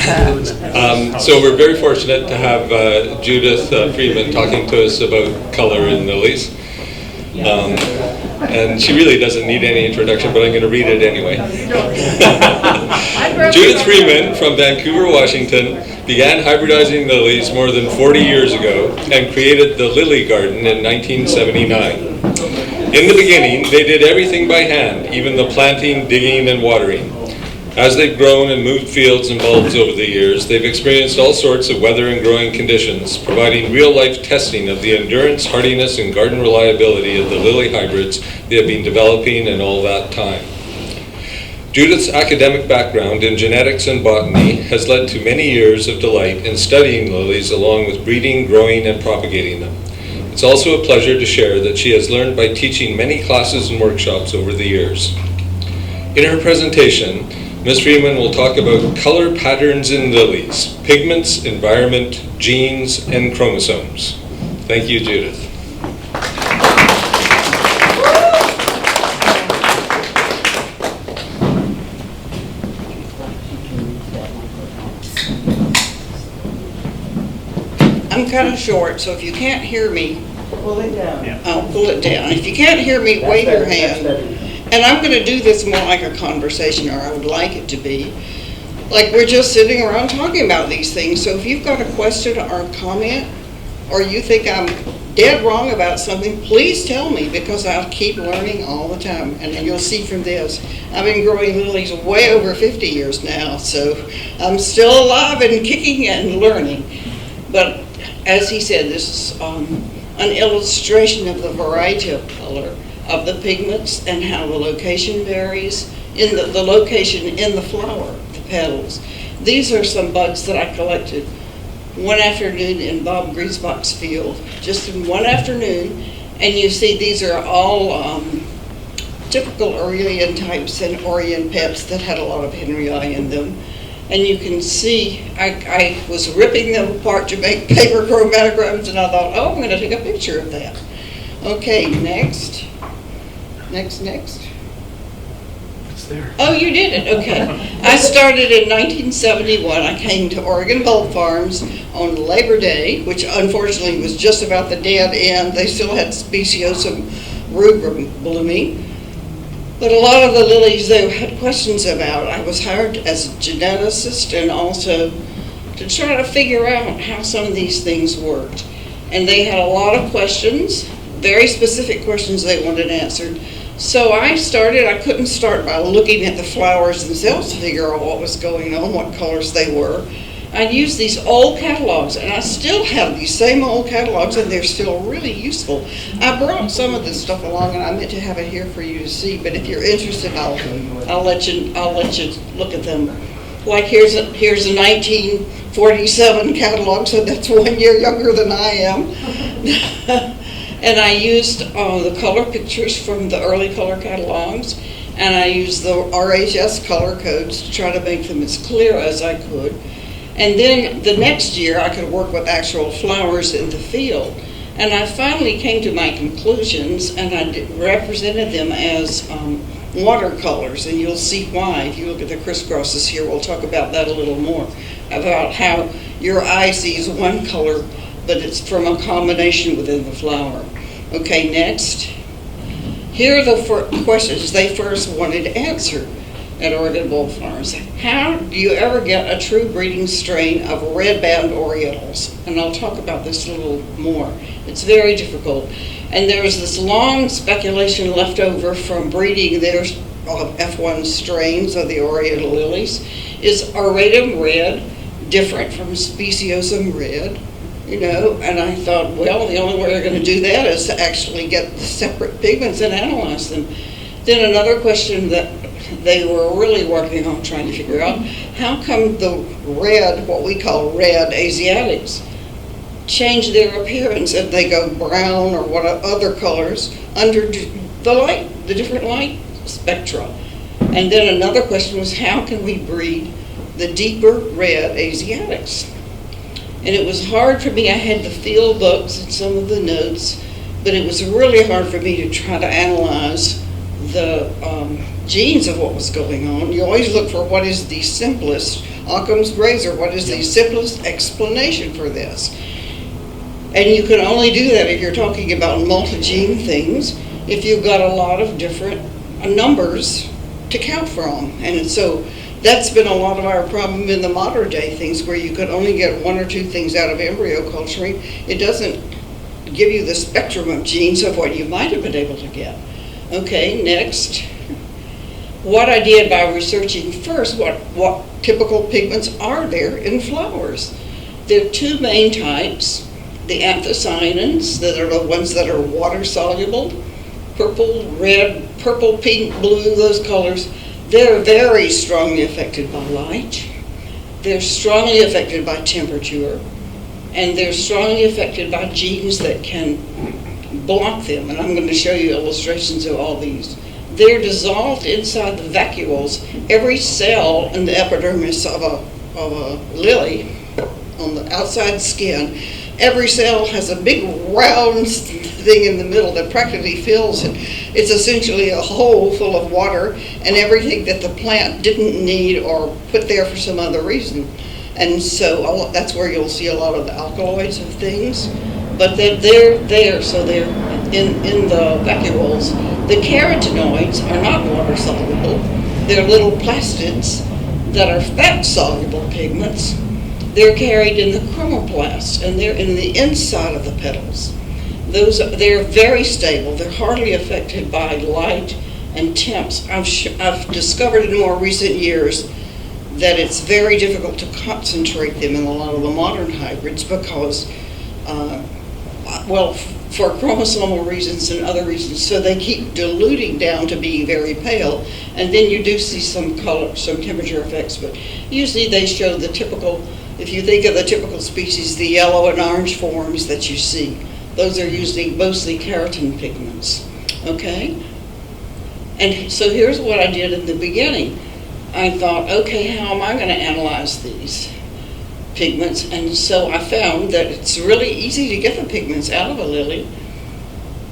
So we're very fortunate to have Judith Freeman talking to us about color in lilies. And she really doesn't need any introduction, but I'm going to read it anyway. Judith Freeman from Vancouver, Washington, began hybridizing lilies more than 40 years ago and created the Lily Garden in 1979. In the beginning, they did everything by hand, even the planting, digging, and watering. As they've grown and moved fields and bulbs over the years, they've experienced all sorts of weather and growing conditions, providing real-life testing of the endurance, hardiness, and garden reliability of the lily hybrids they have been developing in all that time. Judith's academic background in genetics and botany has led to many years of delight in studying lilies along with breeding, growing, and propagating them. It's also a pleasure to share that she has learned by teaching many classes and workshops over the years. In her presentation, Ms. Freeman will talk about color patterns in lilies, pigments, environment, genes, and chromosomes. Thank you, Judith. I'm kind of short, so if you can't hear me, Pull it down. I'll pull it down. If you can't hear me, wave your hand. And I'm going to do this more like a conversation, or I would like it to be. Like we're just sitting around talking about these things. So if you've got a question or a comment, or you think I'm dead wrong about something, please tell me, because I'll keep learning all the time. And then you'll see from this, I've been growing lilies way over 50 years now, so I'm still alive and kicking and learning. But as he said, this is an illustration of the variety of color of the pigments and how the location varies in the location in the flower, the petals. These are some bugs that I collected one afternoon in Bob Griesbach's field, just in one afternoon. And you see these are all typical Aurelian types and Orion pets that had a lot of Henryi in them. And you can see I was ripping them apart to make paper chromatograms, and I thought, oh, I'm going to take a picture of that. Okay, next. Next. It's there. Oh, you did it, okay. I started in 1971. I came to Oregon Bulb Farms on Labor Day, which unfortunately was just about the dead end. They still had Speciosum rubrum blooming. But a lot of the lilies they had questions about. I was hired as a geneticist and also to try to figure out how some of these things worked. And they had a lot of questions, very specific questions they wanted answered. So I couldn't start by looking at the flowers themselves to figure out what was going on, what colors they were. I used these old catalogs, and I still have these same old catalogs, and they're still really useful. I brought some of this stuff along, and I meant to have it here for you to see. But if you're interested, I'll let you look at them. Like here's a 1947 catalog, so that's 1 year younger than I am. And I used the color pictures from the early color catalogs, and I used the RHS color codes to try to make them as clear as I could. And then the next year, I could work with actual flowers in the field. And I finally came to my conclusions, and I represented them as watercolors, and you'll see why. If you look at the crisscrosses here, we'll talk about that a little more, about how your eye sees one color, but it's from a combination within the flower. Okay, next. Here are the questions they first wanted answered at Oregon Bulb Farms. How do you ever get a true breeding strain of red band orientals? And I'll talk about this a little more. It's very difficult. And there's this long speculation left over from breeding their F1 strains of the oriental lilies. Is auratum red different from speciosum red? You know, and I thought, well, the only way we're going to do that is to actually get the separate pigments and analyze them. Then another question that they were really working on trying to figure out, how come the red, what we call red Asiatics, change their appearance if they go brown or what other colors under the light, the different light spectra. And then another question was, how can we breed the deeper red Asiatics? And it was hard for me. I had the field books and some of the notes, but it was really hard for me to try to analyze genes of what was going on. You always look for what is the simplest Occam's razor, what is the simplest explanation for this. And you can only do that if you're talking about multi-gene things, if you've got a lot of different numbers to count from. And so that's been a lot of our problem in the modern day things, where you could only get one or two things out of embryo culturing. It doesn't give you the spectrum of genes of what you might have been able to get. Okay, next. What I did by researching first what typical pigments are there in flowers. There are two main types. The anthocyanins, that are the ones that are water soluble, purple, red, purple, pink, blue, those colors. They're very strongly affected by light. They're strongly affected by temperature. And they're strongly affected by genes that can block them. And I'm going to show you illustrations of all these. They're dissolved inside the vacuoles. Every cell in the epidermis of a lily, on the outside skin, every cell has a big round thing in the middle that practically fills it. It's essentially a hole full of water and everything that the plant didn't need or put there for some other reason. And so that's where you'll see a lot of the alkaloids of things. But they're there, so they're in the vacuoles. The carotenoids are not water soluble. They're little plastids that are fat soluble pigments. They're carried in the chromoplasts, and they're in the inside of the petals. They're very stable. They're hardly affected by light and temps. I've discovered in more recent years that it's very difficult to concentrate them in a lot of the modern hybrids because, for chromosomal reasons and other reasons, so they keep diluting down to being very pale, and then you do see some color, some temperature effects, but usually they show the typical, if you think of the typical species, the yellow and orange forms that you see, those are usually mostly keratin pigments, okay? And so here's what I did in the beginning. I thought, okay, how am I going to analyze these pigments? And so I found that it's really easy to get the pigments out of a lily.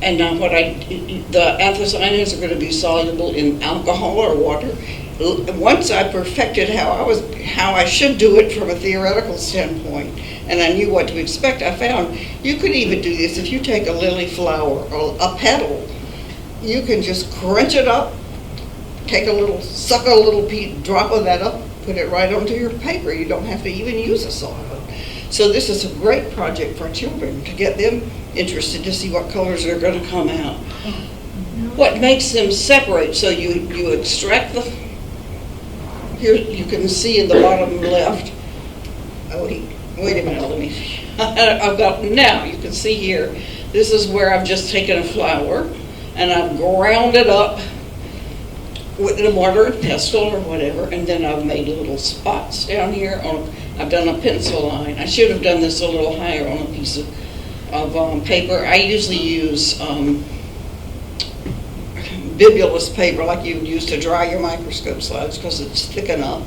And now the anthocyanins are going to be soluble in alcohol or water. Once I perfected how I should do it from a theoretical standpoint, and I knew what to expect, I found you could even do this if you take a lily flower or a petal. You can just crunch it up, suck a little drop of that up, put it right onto your paper. You don't have to even use a solvent. So this is a great project for children to get them interested to see what colors are going to come out. What makes them separate? So you extract here you can see in the bottom left. Oh, wait a minute, let me. I've got, now you can see here, this is where I've just taken a flower and I've ground it up with a mortar and pestle or whatever, and then I've made little spots down here. I've done a pencil line. I should have done this a little higher on a piece of paper. I usually use bibulous paper like you would use to dry your microscope slides because it's thick enough.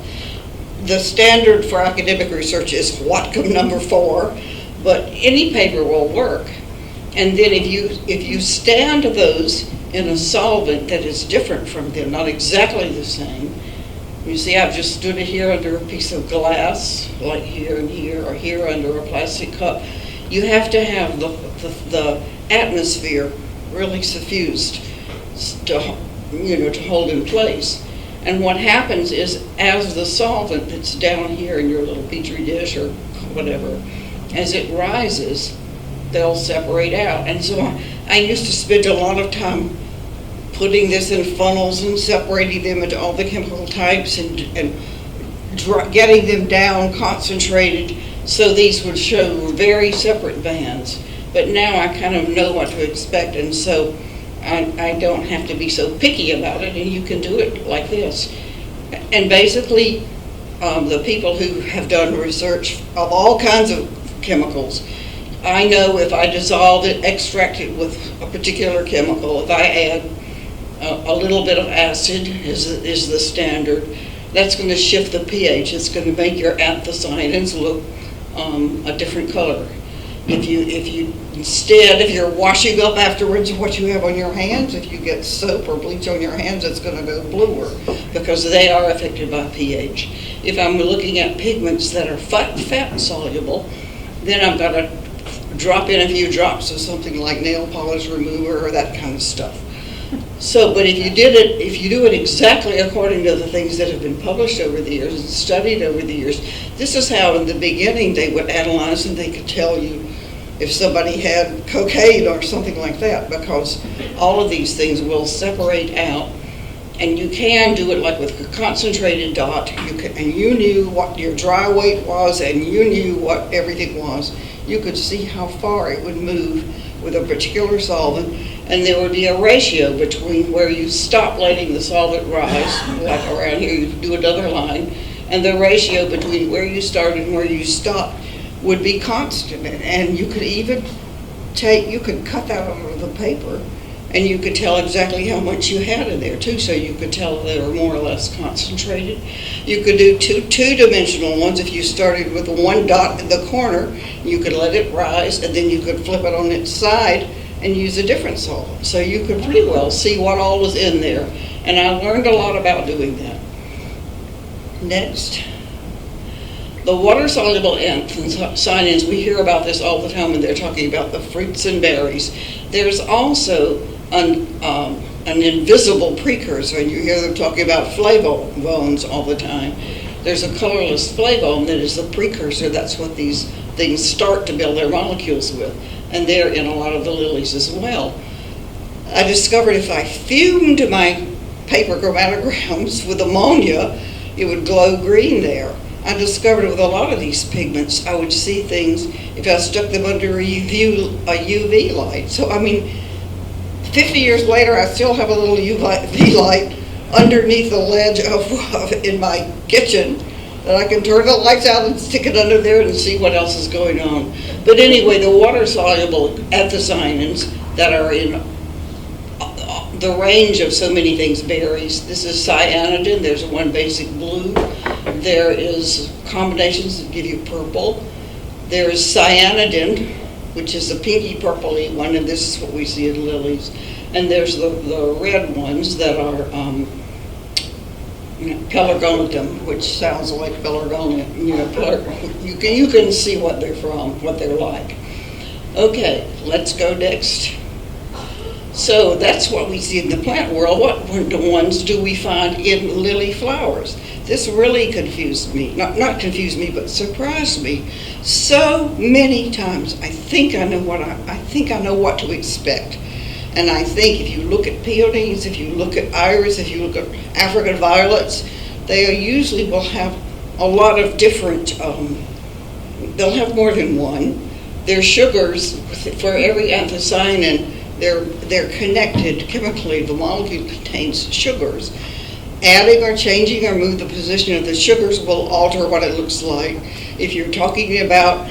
The standard for academic research is Whatcom number 4, but any paper will work. And then if you stand those in a solvent that is different from them, not exactly the same. You see, I've just stood it here under a piece of glass, like here and here, or here under a plastic cup. You have to have the atmosphere really suffused to hold in place. And what happens is, as the solvent that's down here in your little petri dish or whatever, as it rises, they'll separate out. And so I used to spend a lot of time putting this in funnels and separating them into all the chemical types and getting them down concentrated so these would show very separate bands. But now I kind of know what to expect, and so I don't have to be so picky about it, and you can do it like this. And basically, the people who have done research of all kinds of chemicals, I know if I dissolve it, extract it with a particular chemical, if I add a little bit of acid is the standard, that's going to shift the pH. It's going to make your anthocyanins look a different color. If you Instead, if you're washing up afterwards what you have on your hands, if you get soap or bleach on your hands, it's going to go bluer because they are affected by pH. If I'm looking at pigments that are fat soluble, then I've got to drop in a few drops of something like nail polish remover or that kind of stuff. So, but if you do it exactly according to the things that have been published over the years and studied over the years, this is how in the beginning they would analyze and they could tell you if somebody had cocaine or something like that, because all of these things will separate out. And you can do it like with a concentrated dot, and you knew what your dry weight was and you knew what everything was. You could see how far it would move with a particular solvent, and there would be a ratio between where you stop letting the solvent rise, like around here you do another line, and the ratio between where you started and where you stopped would be constant. And you could even you could cut that out of the paper, and you could tell exactly how much you had in there too, so you could tell they were more or less concentrated. You could do two-dimensional ones. If you started with one dot in the corner, you could let it rise, and then you could flip it on its side and use a different solvent. So you could pretty well see what all was in there, and I learned a lot about doing that. Next. The water-soluble anthocyanins, we hear about this all the time when they're talking about the fruits and berries. There's also an invisible precursor, and you hear them talking about flavonoids all the time. There's a colorless flavone that is the precursor. That's what these things start to build their molecules with, and they're in a lot of the lilies as well. I discovered if I fumed my paper chromatograms with ammonia, it would glow green there. I discovered with a lot of these pigments, I would see things if I stuck them under a UV light. So, I mean, 50 years later, I still have a little UV light underneath the ledge in my kitchen that I can turn the lights out and stick it under there and see what else is going on. But anyway, the water-soluble anthocyanins that are in the range of so many things, berries. This is cyanidin. There's one basic blue. There is combinations that give you purple. There is cyanidin, which is the pinky purpley one, and this is what we see in lilies. And there's the red ones that are pelargonium, which sounds like pelargonia. You can see what they're from, what they're like. Okay, let's go next. So that's what we see in the plant world. What ones do we find in lily flowers? This really confused me. Not confused me, but surprised me so many times. I think I know what to expect. And I think if you look at peonies, if you look at iris, if you look at African violets, they usually will have a lot of different, they'll have more than one. Their sugars, for every anthocyanin, they're connected chemically. The molecule contains sugars. Adding or changing or move the position of the sugars will alter what it looks like. If you're talking about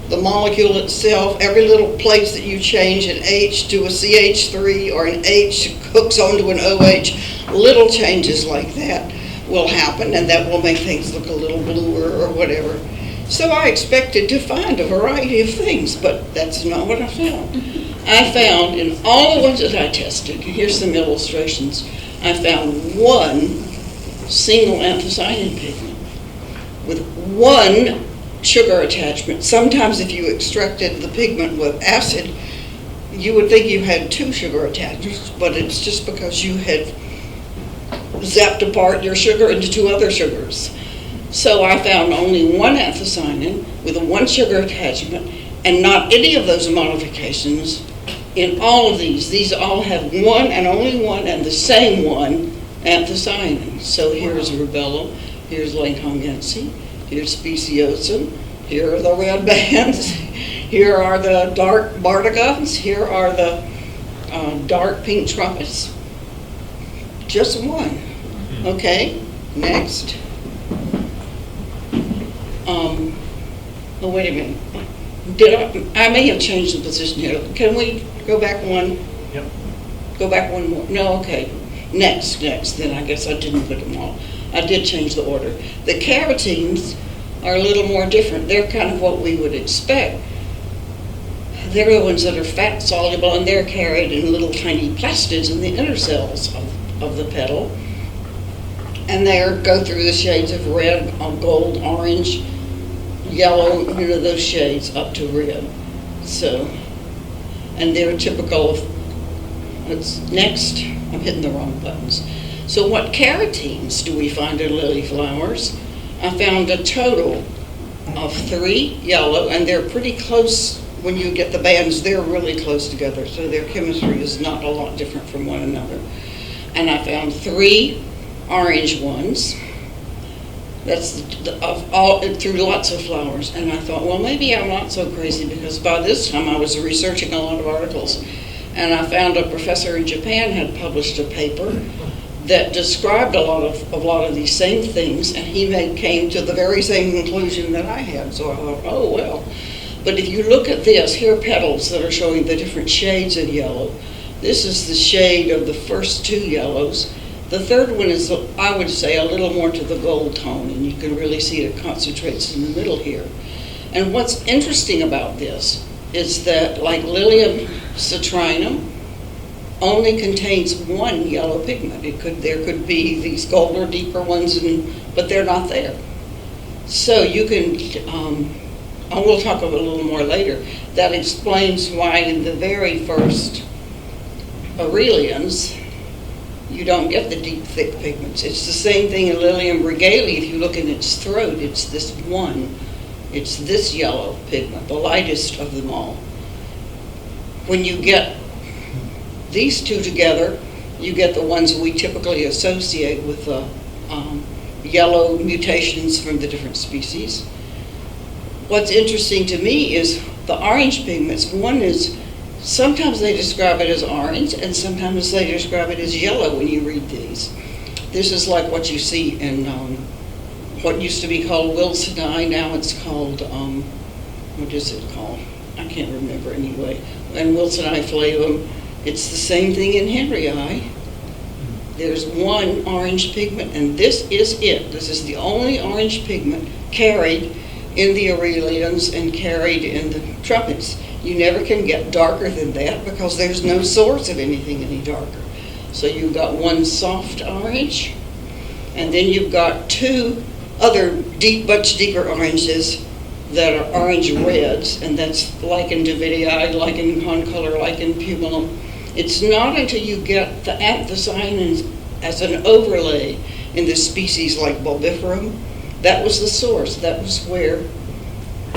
the molecule itself, every little place that you change an H to a CH3 or an H hooks onto an OH, little changes like that will happen, and that will make things look a little bluer or whatever. So I expected to find a variety of things, but that's not what I found. I found in all the ones that I tested, here's some illustrations, I found one single anthocyanin pigment with one sugar attachment. Sometimes if you extracted the pigment with acid, you would think you had two sugar attachments, but it's just because you had zapped apart your sugar into two other sugars. So I found only one anthocyanin with a one sugar attachment, and not any of those modifications in all of these. These all have one and only one and the same one anthocyanin. So here's rubella, here's Langtongensi, here's speciosum, here are the red bands, here are the dark barticons, here are the dark pink trumpets. Just one. Okay, next. Oh, wait a minute. I may have changed the position here. Can we go back one? Yep. Go back one more. No, okay. Next. Then I guess I didn't put them all. I did change the order. The carotenes are a little more different. They're kind of what we would expect. they're the ones that are fat soluble, and they're carried in little tiny plastids in the inner cells of the petal. And they go through the shades of red, gold, orange, yellow, those shades up to red. So, and they're typical of, what's next? I'm hitting the wrong buttons. So what carotenes do we find in lily flowers? I found a total of 3 yellow, and they're pretty close. When you get the bands, they're really close together, so their chemistry is not a lot different from one another. And I found 3 orange ones. That's through lots of flowers. And I thought, well, maybe I'm not so crazy, because by this time I was researching a lot of articles, and I found a professor in Japan had published a paper that described a lot of these same things, and he came to the very same conclusion that I had. So I thought, oh well. But if you look at this, here are petals that are showing the different shades of yellow. This is the shade of the first 2 yellows. The third one is, I would say, a little more to the gold tone, and you can really see it concentrates in the middle here. And what's interesting about this is that, like Lilium citrinum, only contains 1 yellow pigment. There could be these golder, deeper ones, but they're not there. So you can, and we'll talk about it a little more later, that explains why in the very first Aurelians, you don't get the deep, thick pigments. It's the same thing in Lilium regale. If you look in its throat, it's this yellow pigment, the lightest of them all. When you get these 2 together, you get the ones we typically associate with the yellow mutations from the different species. What's interesting to me is the orange pigments. One is, sometimes they describe it as orange, and sometimes they describe it as yellow when you read these. This is like what you see in what used to be called Wilsoni. Now it's called, what is it called? I can't remember anyway. And Wilsoni flavum. It's the same thing in Henryi. There's 1 orange pigment, and this is it. This is the only orange pigment carried in the Aurelians and carried in the trumpets. You never can get darker than that, because there's no source of anything any darker. So you've got 1 soft orange, and then you've got 2 other much deeper oranges that are orange reds, and that's lichen dividii, lichen concolor, lichen pumilum. It's not until you get the anthocyanins as an overlay in the species like Bulbiferum, that was the source. That was where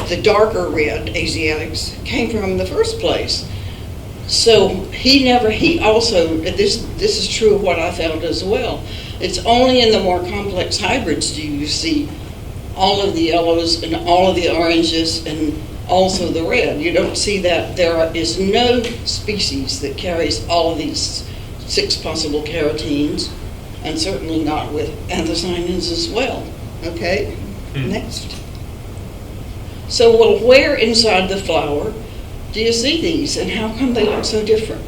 the darker red Asiatics came from in the first place. So he also, this is true of what I found as well. It's only in the more complex hybrids do you see all of the yellows and all of the oranges and also the red. You don't see that. There is no species that carries all of these 6 possible carotenes, and certainly not with anthocyanins as well. Okay, next. So, well, where inside the flower do you see these, and how come they look so different?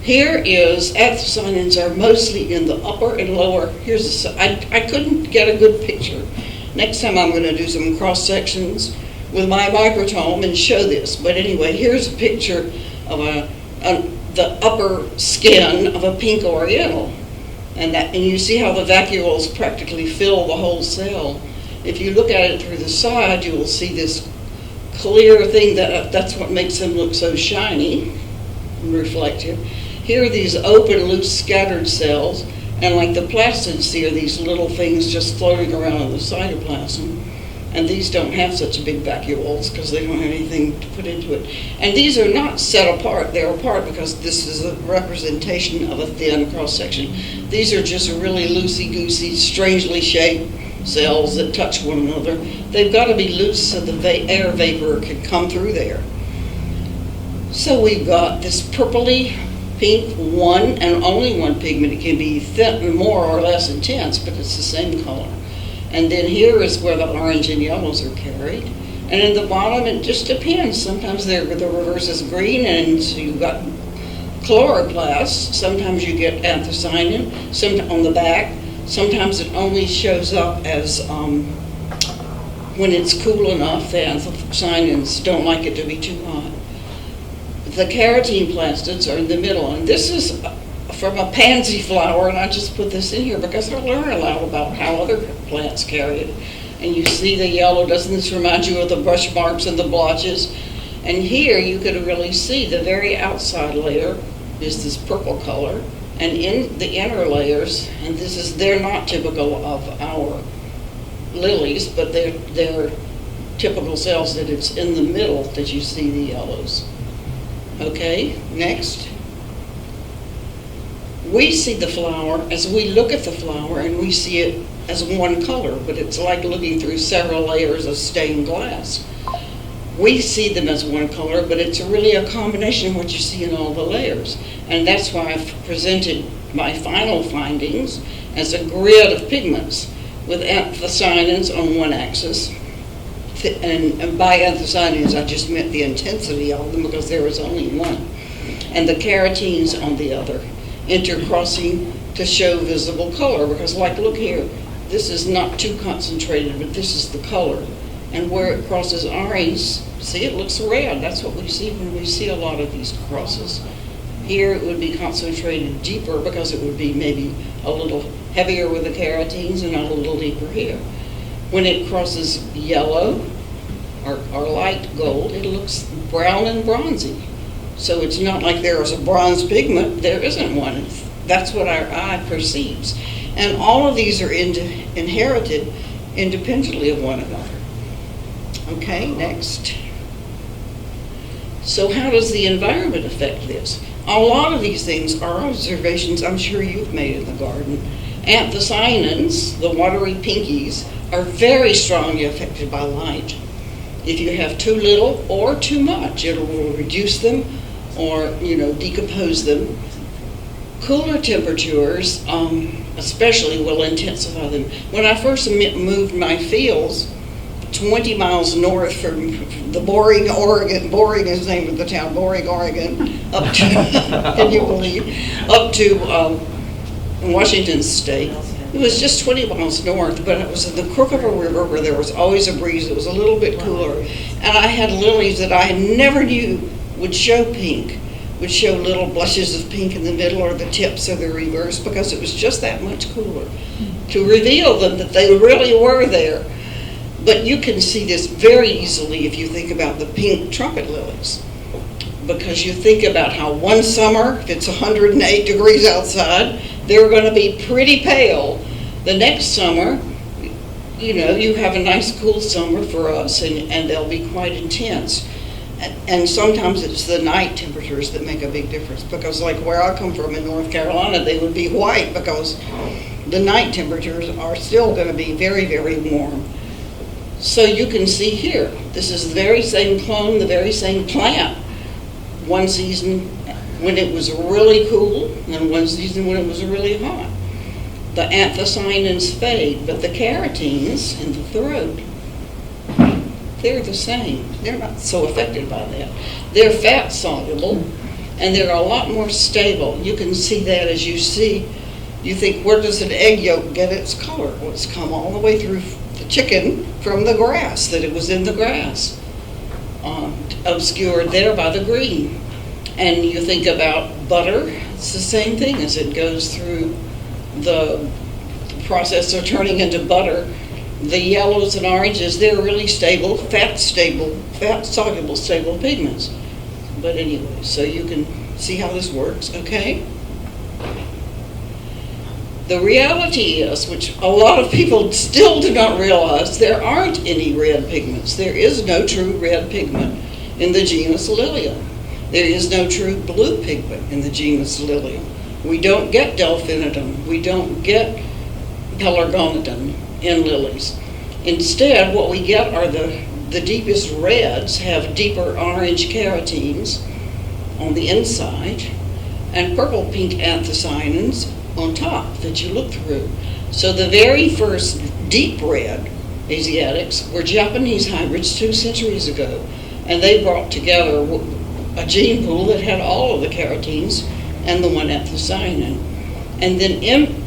Here is, anthocyanins are mostly in the upper and lower. I couldn't get a good picture. Next time I'm going to do some cross sections with my microtome and show this. But anyway, here's a picture of the upper skin of a pink oriental. And you see how the vacuoles practically fill the whole cell. If you look at it through the side, you will see this clear thing that's what makes them look so shiny and reflective. Here are these open, loose, scattered cells, and like the plastids here, these little things just floating around in the cytoplasm. And these don't have such big vacuoles because they don't have anything to put into it. And these are not set apart. They're apart because this is a representation of a thin cross-section. These are just really loosey-goosey, strangely shaped cells that touch one another. They've got to be loose so the air vapor can come through there. So we've got this purpley pink, 1 and only 1 pigment. It can be thin, more or less intense, but it's the same color. And then here is where the orange and yellows are carried. And in the bottom, it just depends. Sometimes the reverse is green, and so you've got chloroplasts. Sometimes you get anthocyanin on the back. Sometimes it only shows up as when it's cool enough. The anthocyanins don't like it to be too hot. the carotene plastids are in the middle, and this is from a pansy flower, and I just put this in here because I learned a lot about how other plants carry it. And you see the yellow, doesn't this remind you of the brush marks and the blotches? And here you could really see the very outside layer is this purple color, and in the inner layers, and they're not typical of our lilies, but they're typical cells that it's in the middle that you see the yellows. Okay, next. We see the flower as we look at the flower, and we see it as one color, but it's like looking through several layers of stained glass. We see them as one color, but it's really a combination of what you see in all the layers. And that's why I've presented my final findings as a grid of pigments with anthocyanins on one axis. And by anthocyanins, I just meant the intensity of them because there was only one. And the carotenes on the other, intercrossing to show visible color. Because like, look here, this is not too concentrated, but this is the color. And where it crosses orange, see, it looks red. That's what we see when we see a lot of these crosses. Here it would be concentrated deeper because it would be maybe a little heavier with the carotenes and a little deeper here. When it crosses yellow or light gold, it looks brown and bronzy. So it's not like there is a bronze pigment. There isn't one. That's what our eye perceives. And all of these are inherited independently of one another. Okay, next. So how does the environment affect this? A lot of these things are observations I'm sure you've made in the garden. Anthocyanins, the watery pinkies, are very strongly affected by light. If you have too little or too much, it will reduce them or, decompose them. Cooler temperatures especially will intensify them. When I first moved my fields 20 miles north from the Boring, Oregon, Boring is the name of the town, Boring, Oregon, up to, can you believe, up to Washington State. It was just 20 miles north, but it was in the crook of a river where there was always a breeze. It was a little bit cooler. And I had lilies that I never knew would show pink, would show little blushes of pink in the middle or the tips or the reverse because it was just that much cooler to reveal them that they really were there. But you can see this very easily if you think about the pink trumpet lilies. Because you think about how one summer, if it's 108 degrees outside, they're going to be pretty pale. The next summer, you have a nice cool summer for us, and they'll be quite intense. And sometimes it's the night temperatures that make a big difference. Because like where I come from in North Carolina, they would be white because the night temperatures are still going to be very, very warm. So you can see here, this is the very same clone, the very same plant. One season when it was really cool, and one season when it was really hot. The anthocyanins fade, but the carotenes in the throat, they're the same. They're not so affected by that. They're fat soluble, and they're a lot more stable. You can see that as you see, you think, where does an egg yolk get its color? Well, it's come all the way through the chicken from the grass, that it was in the grass, obscured there by the green. And you think about butter, it's the same thing as it goes through the process of turning into butter. The yellows and oranges, they're really stable, fat-soluble, stable pigments. But anyway, so you can see how this works, okay? The reality is, which a lot of people still do not realize, there aren't any red pigments. There is no true red pigment in the genus Lilium. There is no true blue pigment in the genus Lilium. We don't get delphinitum. We don't get pelargonidin in lilies. Instead, what we get are the deepest reds have deeper orange carotenes on the inside and purple-pink anthocyanins on top that you look through. So the very first deep red Asiatics were Japanese hybrids 2 centuries ago, and they brought together a gene pool that had all of the carotenes and the one anthocyanin. And then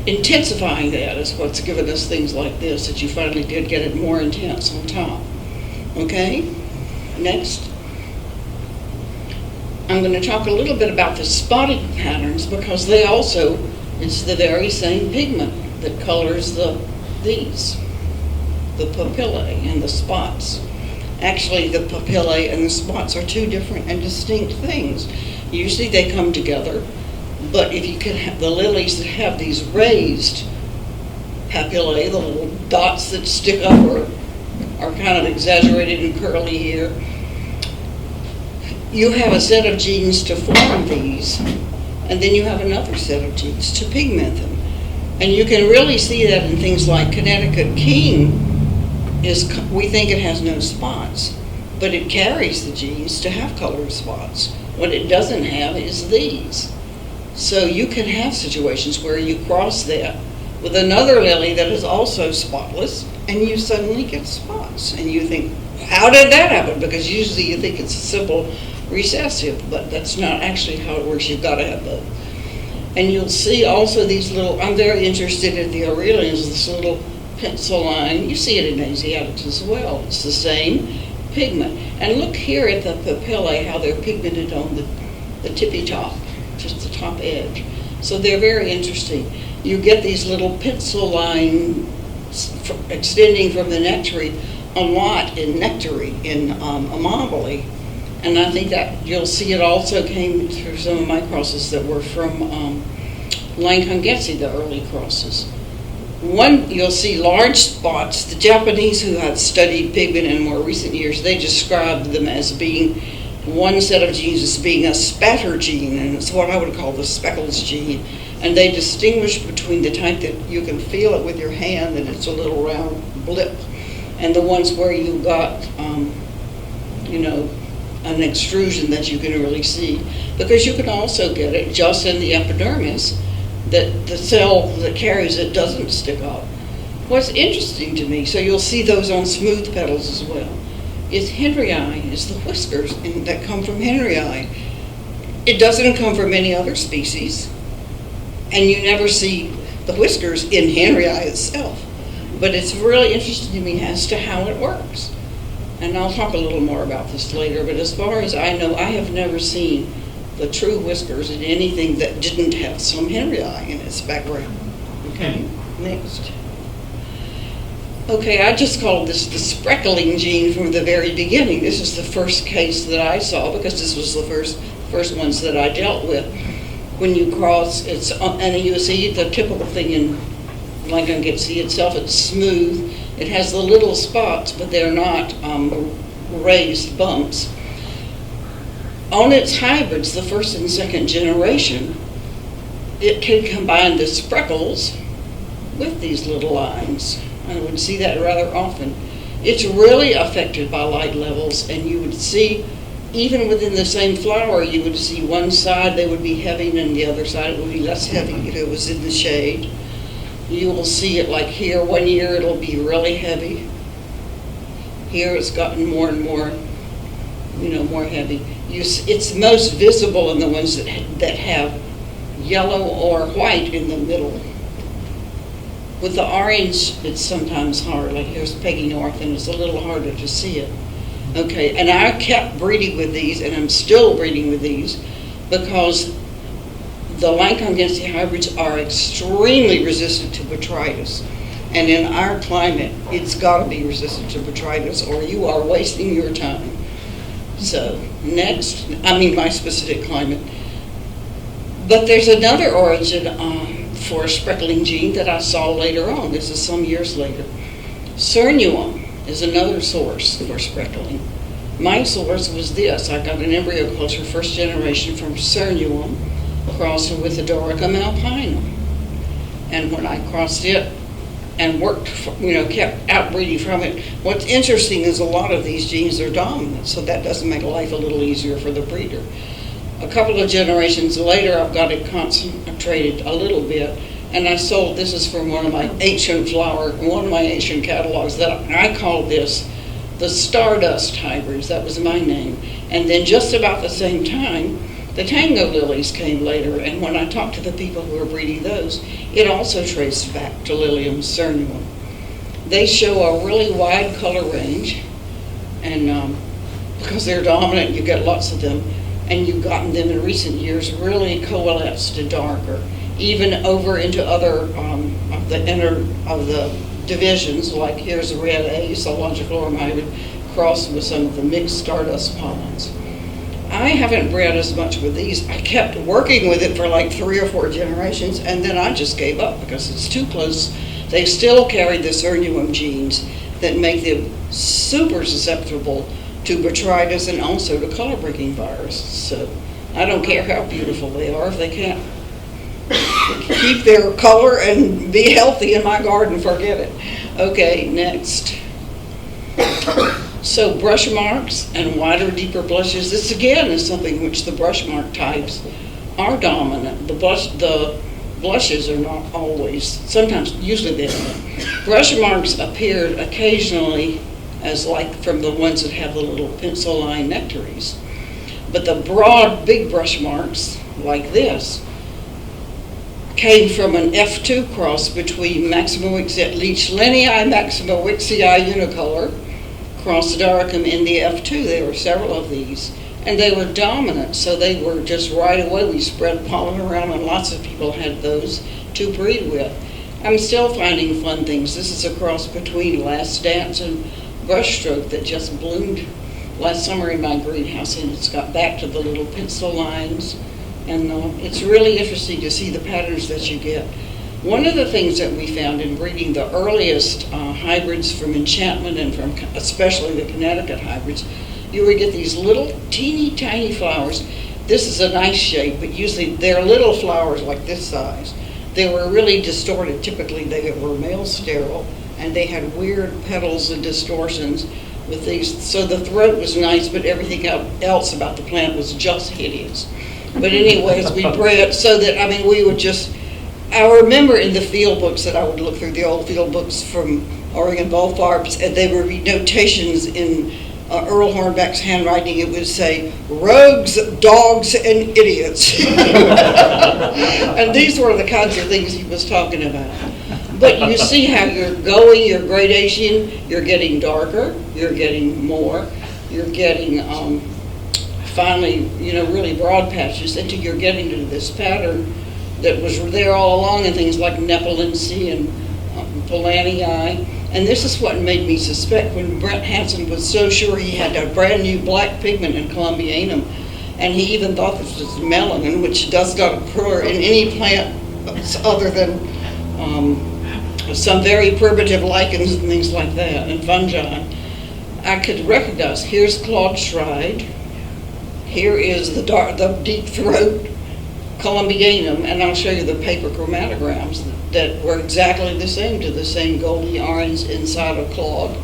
intensifying that is what's given us things like this, that you finally did get it more intense on top. Okay? Next. I'm going to talk a little bit about the spotting patterns because they also, it's the very same pigment that colors the papillae and the spots. Actually, the papillae and the spots are two different and distinct things. Usually they come together, but if you can have the lilies that have these raised papillae, the little dots that stick up or are kind of exaggerated and curly here, you have a set of genes to form these, and then you have another set of genes to pigment them. And you can really see that in things like Connecticut King we think it has no spots, but it carries the genes to have colored spots. What it doesn't have is these. So you can have situations where you cross that with another lily that is also spotless, and you suddenly get spots. And you think, how did that happen? Because usually you think it's a simple recessive, but that's not actually how it works. You've got to have both. And you'll see also these little, I'm very interested in the Aurelians, this little pencil line. You see it in Asiatics as well. It's the same pigment. And look here at the papillae, how they're pigmented on the tippy top, just the top edge. So they're very interesting. You get these little pencil lines extending from the nectary a lot in nectary, in amabile. And I think that you'll see it also came through some of my crosses that were from Lancongesi, the early crosses. One, you'll see large spots. The Japanese who have studied pigment in more recent years, they described them as being one set of genes as being a spatter gene, and it's what I would call the speckles gene. And they distinguish between the type that you can feel it with your hand and it's a little round blip, and the ones where you got, an extrusion that you can really see. Because you can also get it just in the epidermis, that the cell that carries it doesn't stick up. What's interesting to me, so you'll see those on smooth petals as well, is henryi, is the whiskers that come from henryi. It doesn't come from any other species, and you never see the whiskers in henryi itself. But it's really interesting to me as to how it works. And I'll talk a little more about this later, but as far as I know, I have never seen the true whiskers in anything that didn't have some henryi in its background. Okay, next. Okay, I just called this the speckling gene from the very beginning. This is the first case that I saw because this was the first ones that I dealt with. When you cross, and you see the typical thing in Lancongesi itself, it's smooth. It has the little spots, but they're not raised bumps. On its hybrids, the first and second generation, it can combine the speckles with these little lines. I would see that rather often. It's really affected by light levels, and you would see, even within the same flower, you would see one side they would be heavy and the other side it would be less heavy if it was in the shade. You will see it like here, one year it'll be really heavy. Here it's gotten more and more, more heavy. It's most visible in the ones that have yellow or white in the middle. With the orange, it's sometimes hard. Like here's Peggy North, and it's a little harder to see it. Okay, and I kept breeding with these, and I'm still breeding with these, because the Lancongesi hybrids are extremely resistant to botrytis. And in our climate, it's got to be resistant to botrytis, or you are wasting your time. So, next, my specific climate. But there's another origin for a speckling gene that I saw later on. This is some years later. Cernuum is another source for speckling. My source was this. I got an embryo culture, first generation, from Cernuum, crossed with the Doricum alpinum. And when I crossed it and worked, kept outbreeding from it, what's interesting is a lot of these genes are dominant, so that doesn't make life a little easier for the breeder. A couple of generations later, I've got it concentrated a little bit, and I sold, this is from one of my ancient catalogs, that I called this the Stardust hybrids. That was my name. And then just about the same time, the Tango lilies came later, and when I talked to the people who were breeding those, it also traced back to Lilium cernuum. They show a really wide color range, and because they're dominant, you get lots of them. and you've gotten them in recent years really coalesced to darker, even over into other of the divisions, like here's a red A, Solongiclorum hybrid, crossed with some of the mixed stardust pollens. I haven't bred as much with these. I kept working with it for like 3 or 4 generations, and then I just gave up because it's too close. They still carry the Cernuum genes that make them super susceptible to botrytis and also to color-breaking virus. So I don't care how beautiful they are if they can't keep their color and be healthy in my garden, forget it. Okay, next. So brush marks and wider, deeper blushes. This again is something which the brush mark types are dominant. The blushes are not always, sometimes, usually they are. Brush marks appeared occasionally as like from the ones that have the little pencil line nectaries. But the broad, big brush marks, like this, came from an F2 cross between Leachlinii maximowixii unicolor, Crossdaricum in the F2. There were several of these, and they were dominant, so they were just right away. We spread pollen around, and lots of people had those to breed with. I'm still finding fun things. This is a cross between Last Dance and Brushstroke that just bloomed last summer in my greenhouse, and it's got back to the little pencil lines, and it's really interesting to see the patterns that you get. One of the things that we found in breeding the earliest hybrids from Enchantment and from especially the Connecticut hybrids, you would get these little teeny tiny flowers. This is a nice shape, but usually they're little flowers like this size. They were really distorted. Typically they were male sterile, and they had weird petals and distortions with these. So the throat was nice, but everything else about the plant was just hideous. But anyways, we bred so that, I mean, we would just, I remember in the field books that I would look through the old field books from Oregon Ball Farms, and they would read notations in Earl Hornback's handwriting. It would say, rogues, dogs, and idiots. And these were the kinds of things he was talking about. But you see how you're going, your gradation, you're getting darker, you're getting more, you're getting finally, really broad patches until you're getting to this pattern that was there all along in things like Nepalense and Pollanii. And this is what made me suspect when Brent Hansen was so sure he had a brand new black pigment in Columbianum, and he even thought this was melanin, which does not occur in any plant other than some very primitive lichens and things like that, and fungi. I could recognize, here's Claude Schride, here is the deep throat Columbianum, and I'll show you the paper chromatograms that were exactly the same, to the same goldy orange inside of Claude,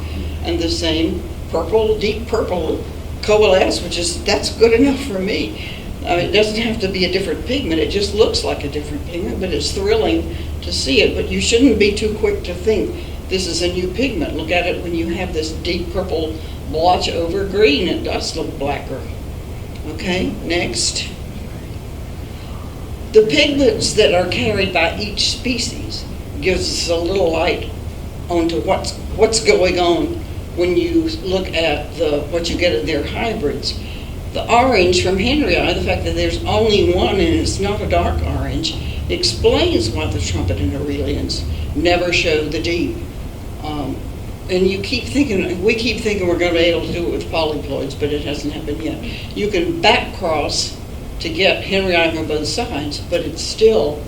and the same purple, deep purple coalesce, that's good enough for me. It doesn't have to be a different pigment, it just looks like a different pigment, but it's thrilling to see it. But you shouldn't be too quick to think this is a new pigment. Look at it when you have this deep purple blotch over green, it does look blacker. Okay, next. The pigments that are carried by each species gives us a little light onto what's going on when you look at what you get in their hybrids. The orange from Henryi, the fact that there's only one and it's not a dark orange, explains why the trumpet and Aurelians never show the deep. And we keep thinking we're going to be able to do it with polyploids, but it hasn't happened yet. You can back cross to get Henryi from both sides, but it's still,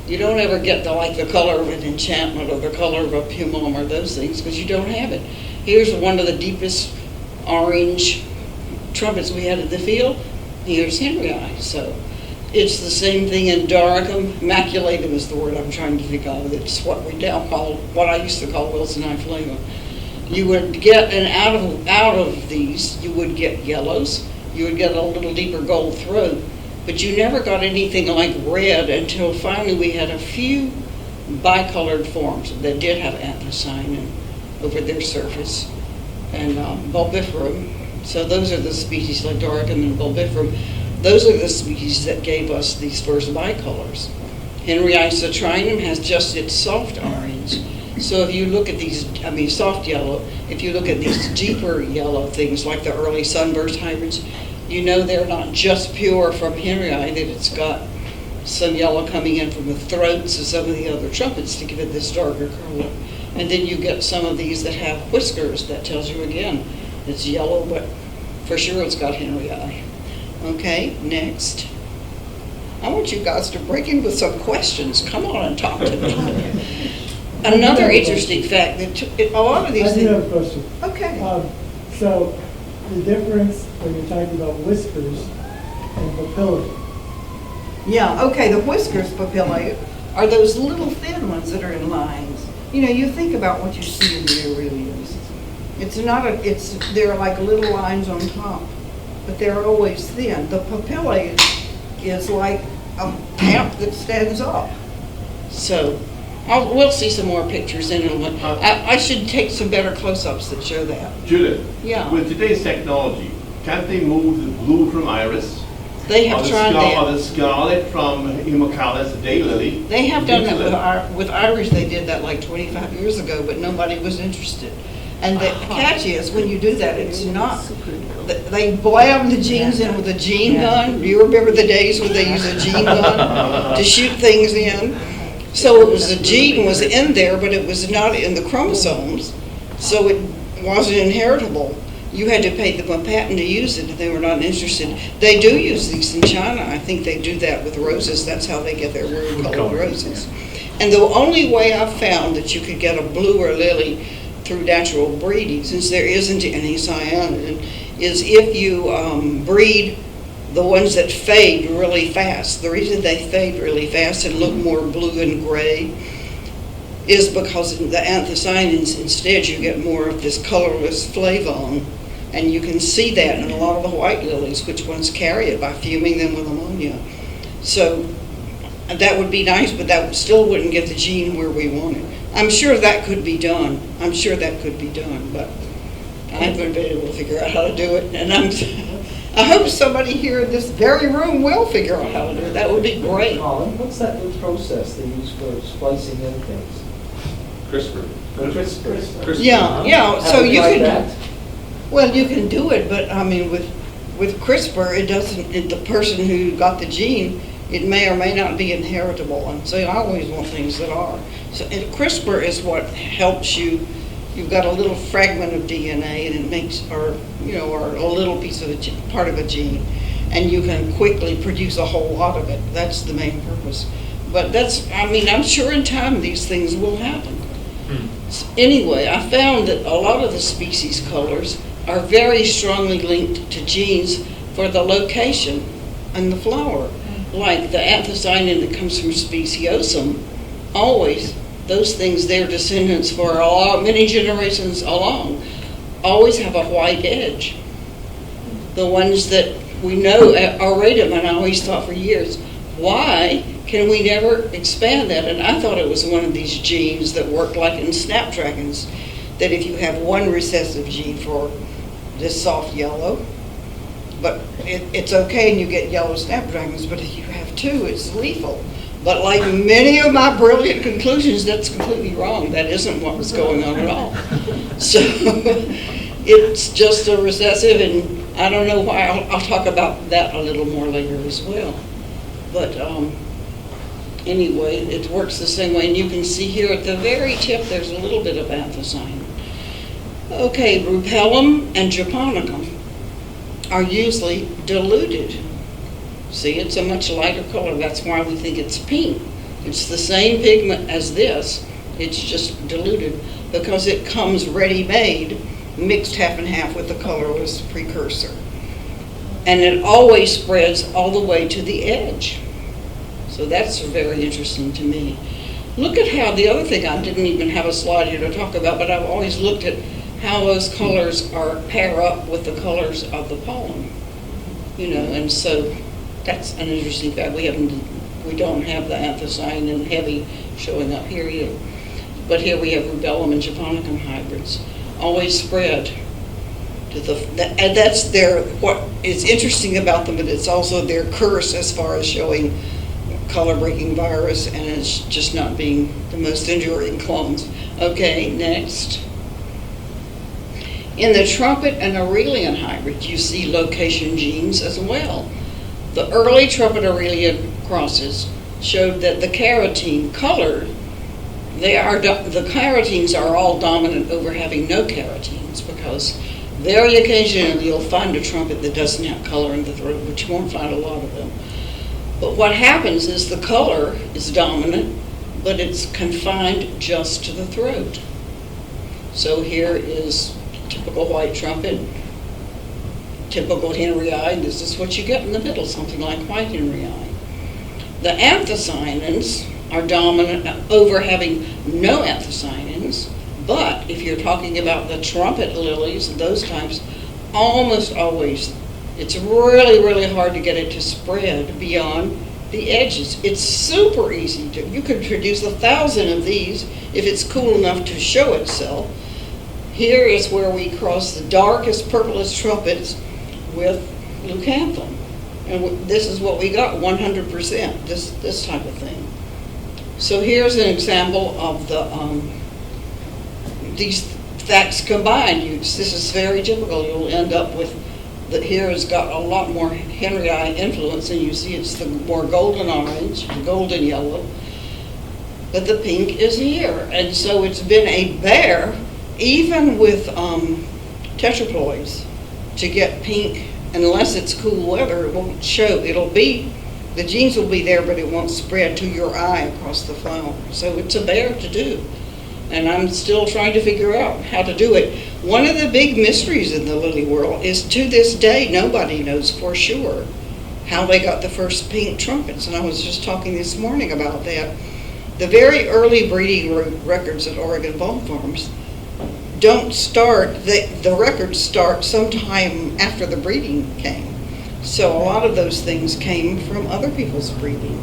you don't ever get the color of an Enchantment or the color of a Pumilum or those things, because you don't have it. Here's one of the deepest orange trumpets we had in the field. Here's Henryi. So it's the same thing in Daricum. Maculatum is the word I'm trying to think of. It's what we now call, what I used to call Wilsoni flavor. You would get, and out of these, you would get yellows. You would get a little deeper gold throat, but you never got anything like red until finally we had a few bicolored forms that did have anthocyanin over their surface, and bulbiferum. So those are the species like Daricum and bulbiferum. Those are the species that gave us these first bicolors. Henryi citrinum has just its soft orange. So if you look at these, soft yellow, if you look at these deeper yellow things like the early sunburst hybrids, you know they're not just pure from Henryi, that it's got some yellow coming in from the throats of some of the other trumpets to give it this darker color. And then you get some of these that have whiskers. That tells you again, it's yellow, but for sure it's got Henryi. Okay, next. I want you guys to break in with some questions. Come on and talk to me. Another interesting fact that a lot of these I do things. have a question. Okay. So the difference when you're talking about whiskers and papillae. Yeah, okay, the whiskers papillae are those little thin ones that are in lines. You know, you think about what you see in the aurelians. It's not they're like little lines on top, but they're always thin. The papillae is like a pamp that stands up. So, we'll see some more pictures in a minute. I should take some better close-ups that show that. Judith, Yeah. with today's technology, can't they move the blue from iris? They have tried that. Or the scarlet from Hemocalyx daylily? They have done that with iris. They did that like 25 years ago, but nobody was interested. And the catch is, when you do that, it's not, they blam the genes in with a gene gun. Do you remember the days when they used a gene gun to shoot things in? So it was, the gene was in there, but it was not in the chromosomes, so it wasn't inheritable. You had to pay them a patent to use it if they were not interested. They do use these in China. I think they do that with roses. That's how they get their word colored roses. And the only way I've found that you could get a blue or lily through natural breeding, since there isn't any cyanin, is if you breed the ones that fade really fast. The reason they fade really fast and look more blue and gray is because in the anthocyanins, instead you get more of this colorless flavon. And you can see that in a lot of the white lilies, which ones carry it by fuming them with ammonia. So that would be nice, but that still wouldn't get the gene where we want it. I'm sure that could be done. I'm sure that could be done, but I haven't been able to figure out how to do it. And I hope somebody here in this very room will figure out how to do it. That would be great. Colin, what's that new process they use for splicing in things? CRISPR. CRISPR. Yeah, so Have you tried can, that? well, you can do it, but I mean, with CRISPR, it doesn't, the person who got the gene, it may or may not be inheritable. And so I always want things that are. So CRISPR is what helps you. You've got a little fragment of DNA, and it makes, or a little piece of part of a gene, and you can quickly produce a whole lot of it. That's the main purpose. But I'm sure in time these things will happen. Anyway, I found that a lot of the species colors are very strongly linked to genes for the location and the flower. Like the anthocyanin that comes from speciosum, always, those things, their descendants for many generations along, always have a white edge. The ones that we know are radium, and I always thought for years, why can we never expand that? And I thought it was one of these genes that worked like in snapdragons, that if you have one recessive gene for this soft yellow, but it's okay and you get yellow snapdragons, but if you have two, it's lethal. But like many of my brilliant conclusions, that's completely wrong. That isn't what was going on at all. So it's just a recessive, and I don't know why. I'll talk about that a little more later as well. But anyway, it works the same way. And you can see here at the very tip, there's a little bit of anthocyanin. Okay, rubellum and japonicum are usually diluted. See, it's a much lighter color. That's why we think it's pink. It's the same pigment as this. It's just diluted because it comes ready-made, mixed half and half with the colorless precursor. And it always spreads all the way to the edge. So that's very interesting to me. Look at how, the other thing I didn't even have a slide here to talk about, but I've always looked at how those colors pair up with the colors of the pollen. And so that's an interesting fact. We don't have the anthocyanin heavy showing up here either. But here we have rubellum and japonicum hybrids. Always spread to and that's what is interesting about them, but it's also their curse as far as showing color-breaking virus, and it's just not being the most enduring clones. Okay, next. In the trumpet and Aurelian hybrids, you see location genes as well. The early trumpet Aurelian crosses showed that the carotene colored, the carotenes are all dominant over having no carotenes, because very occasionally you'll find a trumpet that doesn't have color in the throat, but you won't find a lot of them. But what happens is the color is dominant, but it's confined just to the throat. So here is typical white trumpet, typical Henry I. This is what you get in the middle, something like white Henry I. The anthocyanins are dominant over having no anthocyanins, but if you're talking about the trumpet lilies, those types, almost always, it's really, really hard to get it to spread beyond the edges. It's super easy to, you can produce 1,000 of these if it's cool enough to show itself. Here is where we cross the darkest, purplest trumpets with leucanthum. And this is what we got, 100%, this type of thing. So here's an example of these facts combined. This is very typical. You'll end up with, here has got a lot more Henry I influence, and you see it's the more golden orange, golden yellow, but the pink is here. And so it's been a bear, even with tetraploids, to get pink. Unless it's cool weather, it won't show. The genes will be there, but it won't spread to your eye across the flower. So it's a bear to do. And I'm still trying to figure out how to do it. One of the big mysteries in the lily world is, to this day, nobody knows for sure how they got the first pink trumpets. And I was just talking this morning about that. The very early breeding records at Oregon Bulb Farms don't start, the records start sometime after the breeding came. So a lot of those things came from other people's breeding.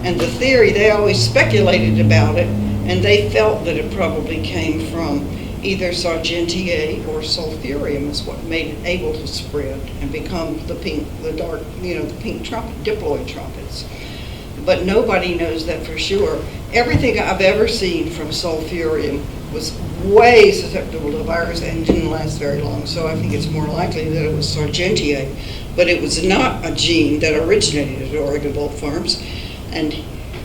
And the theory, they always speculated about it, and they felt that it probably came from either Sargentiae or Sulfurium is what made it able to spread and become the pink, the dark, the pink trumpet, diploid trumpets. But nobody knows that for sure. Everything I've ever seen from Sulfurium was way susceptible to virus and didn't last very long. So I think it's more likely that it was Sargentiae. But it was not a gene that originated at Oregon Bulb Farms. And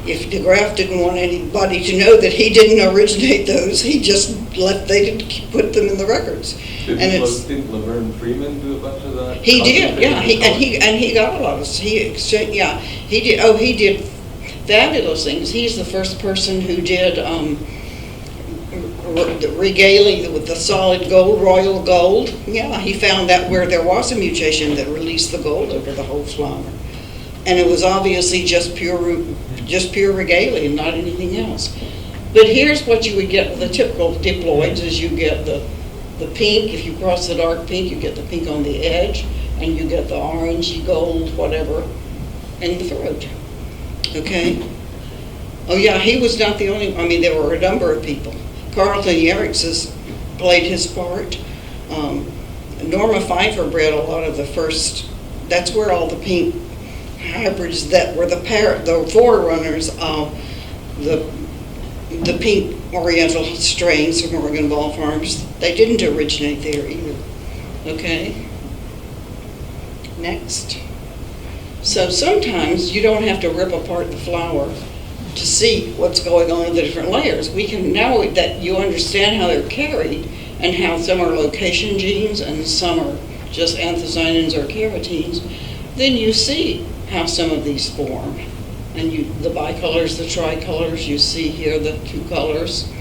if DeGraff didn't want anybody to know that he didn't originate those, he just they didn't put them in the records. Didn't Laverne Freeman do a bunch of that? He did, yeah. He got a lot of. He did. Oh, he did fabulous things. He's the first person who did the regalia with the solid gold, royal gold. Yeah, he found that where there was a mutation that released the gold over the whole flower. And it was obviously just pure regalia, not anything else. But here's what you would get with the typical diploids: is you get the pink. If you cross the dark pink, you get the pink on the edge, and you get the orangey gold, whatever, in the throat. Okay. Oh yeah, he was not the only. I mean, there were a number of people. Carlton Yerkes played his part. Norma Pfeiffer bred a lot of the first. That's where all the pink hybrids that were the forerunners of the pink oriental strains from Oregon Bulb Farms. They didn't originate there either. Okay. Next. So sometimes you don't have to rip apart the flower to see what's going on in the different layers. We can, now that you understand how they're carried and how some are location genes and some are just anthocyanins or carotenes, then you see how some of these form. And the bicolors, the tricolors, you see here the two colors.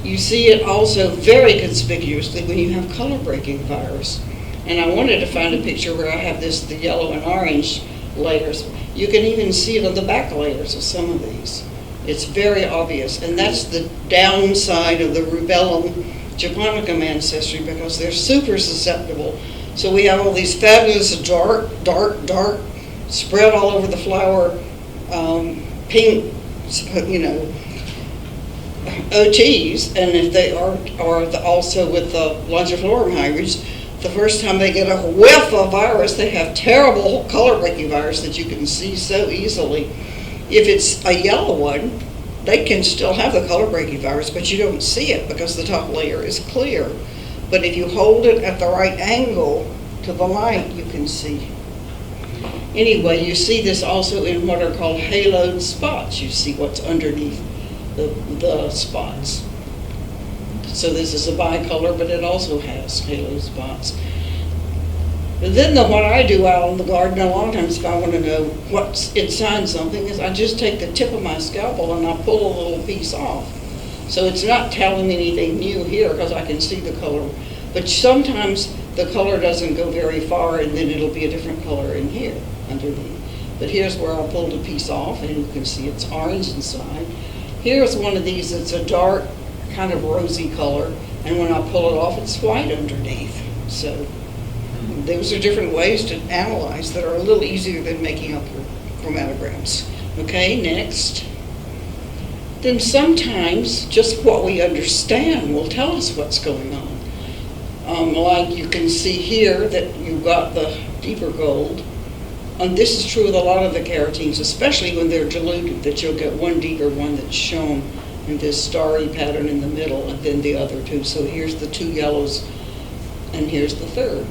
You see it also very conspicuously when you have color breaking virus. And I wanted to find a picture where I have the yellow and orange layers. You can even see it on the back layers of some of these. It's very obvious, and that's the downside of the rubellum japonicum ancestry, because they're super susceptible. So we have all these fabulous dark, spread all over the flower, pink, OTs, and if they are also with the longiflorum hybrids, the first time they get a whiff of virus, they have terrible color breaking virus that you can see so easily. If it's a yellow one, they can still have the color breaking virus, but you don't see it because the top layer is clear. But if you hold it at the right angle to the light, you can see. Anyway, you see this also in what are called haloed spots. You see what's underneath the spots. So this is a bicolor, but it also has halo spots. But then what I do out in the garden, a lot of times if I want to know what's inside something, is I just take the tip of my scalpel and I pull a little piece off. So it's not telling me anything new here because I can see the color. But sometimes the color doesn't go very far and then it'll be a different color in here underneath. But here's where I pulled a piece off and you can see it's orange inside. Here's one of these that's a dark kind of rosy color, and when I pull it off it's white underneath. So those are different ways to analyze that are a little easier than making up your chromatograms. Okay, next. Then sometimes just what we understand will tell us what's going on. Like you can see here that you've got the deeper gold. And this is true with a lot of the carotenes, especially when they're diluted, that you'll get one deeper one that's shown in this starry pattern in the middle and then the other two. So here's the two yellows and here's the third.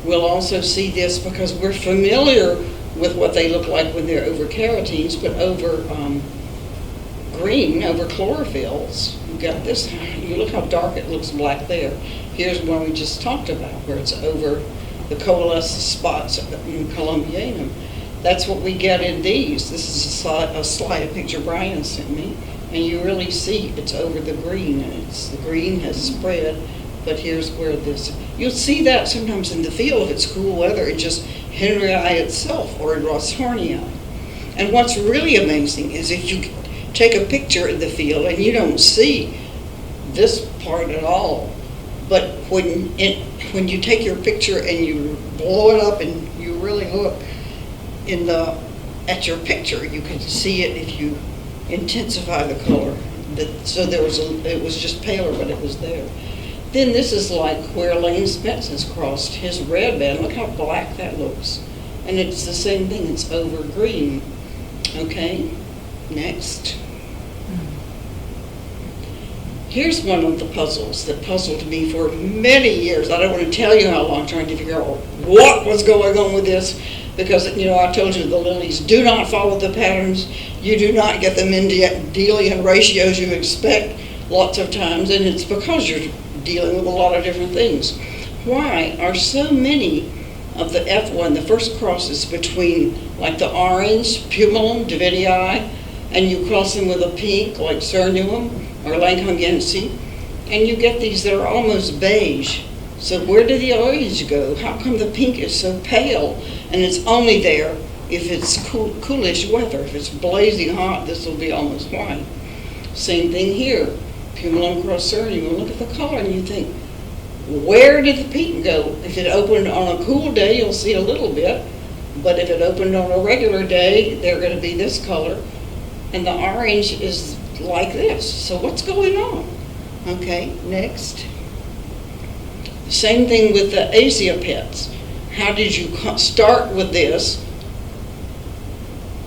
We'll also see this because we're familiar with what they look like when they're over carotenes, but over green, over chlorophylls, you've got this. You look how dark it looks black there. Here's one we just talked about where it's over the coalescent spots in Columbianum. That's what we get in these. This is a slide, a picture Brian sent me, and you really see it's over the green, and the green has spread, but here's where this, you'll see that sometimes in the field if it's cool weather, it's just Henryi itself or in Roshornii. And what's really amazing is if you take a picture in the field and you don't see this part at all, but when you take your picture and you blow it up and you really look at your picture, you can see it if you intensify the color. So it was just paler, but it was there. Then this is like where Lane Spence has crossed his red band. Look how black that looks. And it's the same thing, it's over green. Okay, next. Here's one of the puzzles that puzzled me for many years. I don't want to tell you how long, trying to figure out what was going on with this, because I told you the lilies do not follow the patterns. You do not get the Mendelian ratios you expect lots of times, and it's because you're dealing with a lot of different things. Why are so many of the F1, the first crosses between like the orange, Pumilum, Davidii, and you cross them with a pink like Cernuum or Langkongensi, and you get these that are almost beige. So where did the orange go? How come the pink is so pale? And it's only there if it's coolish weather. If it's blazing hot, this will be almost white. Same thing here. Pumilum cross Cernuum. Look at the color and you think, where did the pink go? If it opened on a cool day, you'll see a little bit. But if it opened on a regular day, they're going to be this color. And the orange is like this. So what's going on? Okay, next. Same thing with the Asiapets. How did you start with this?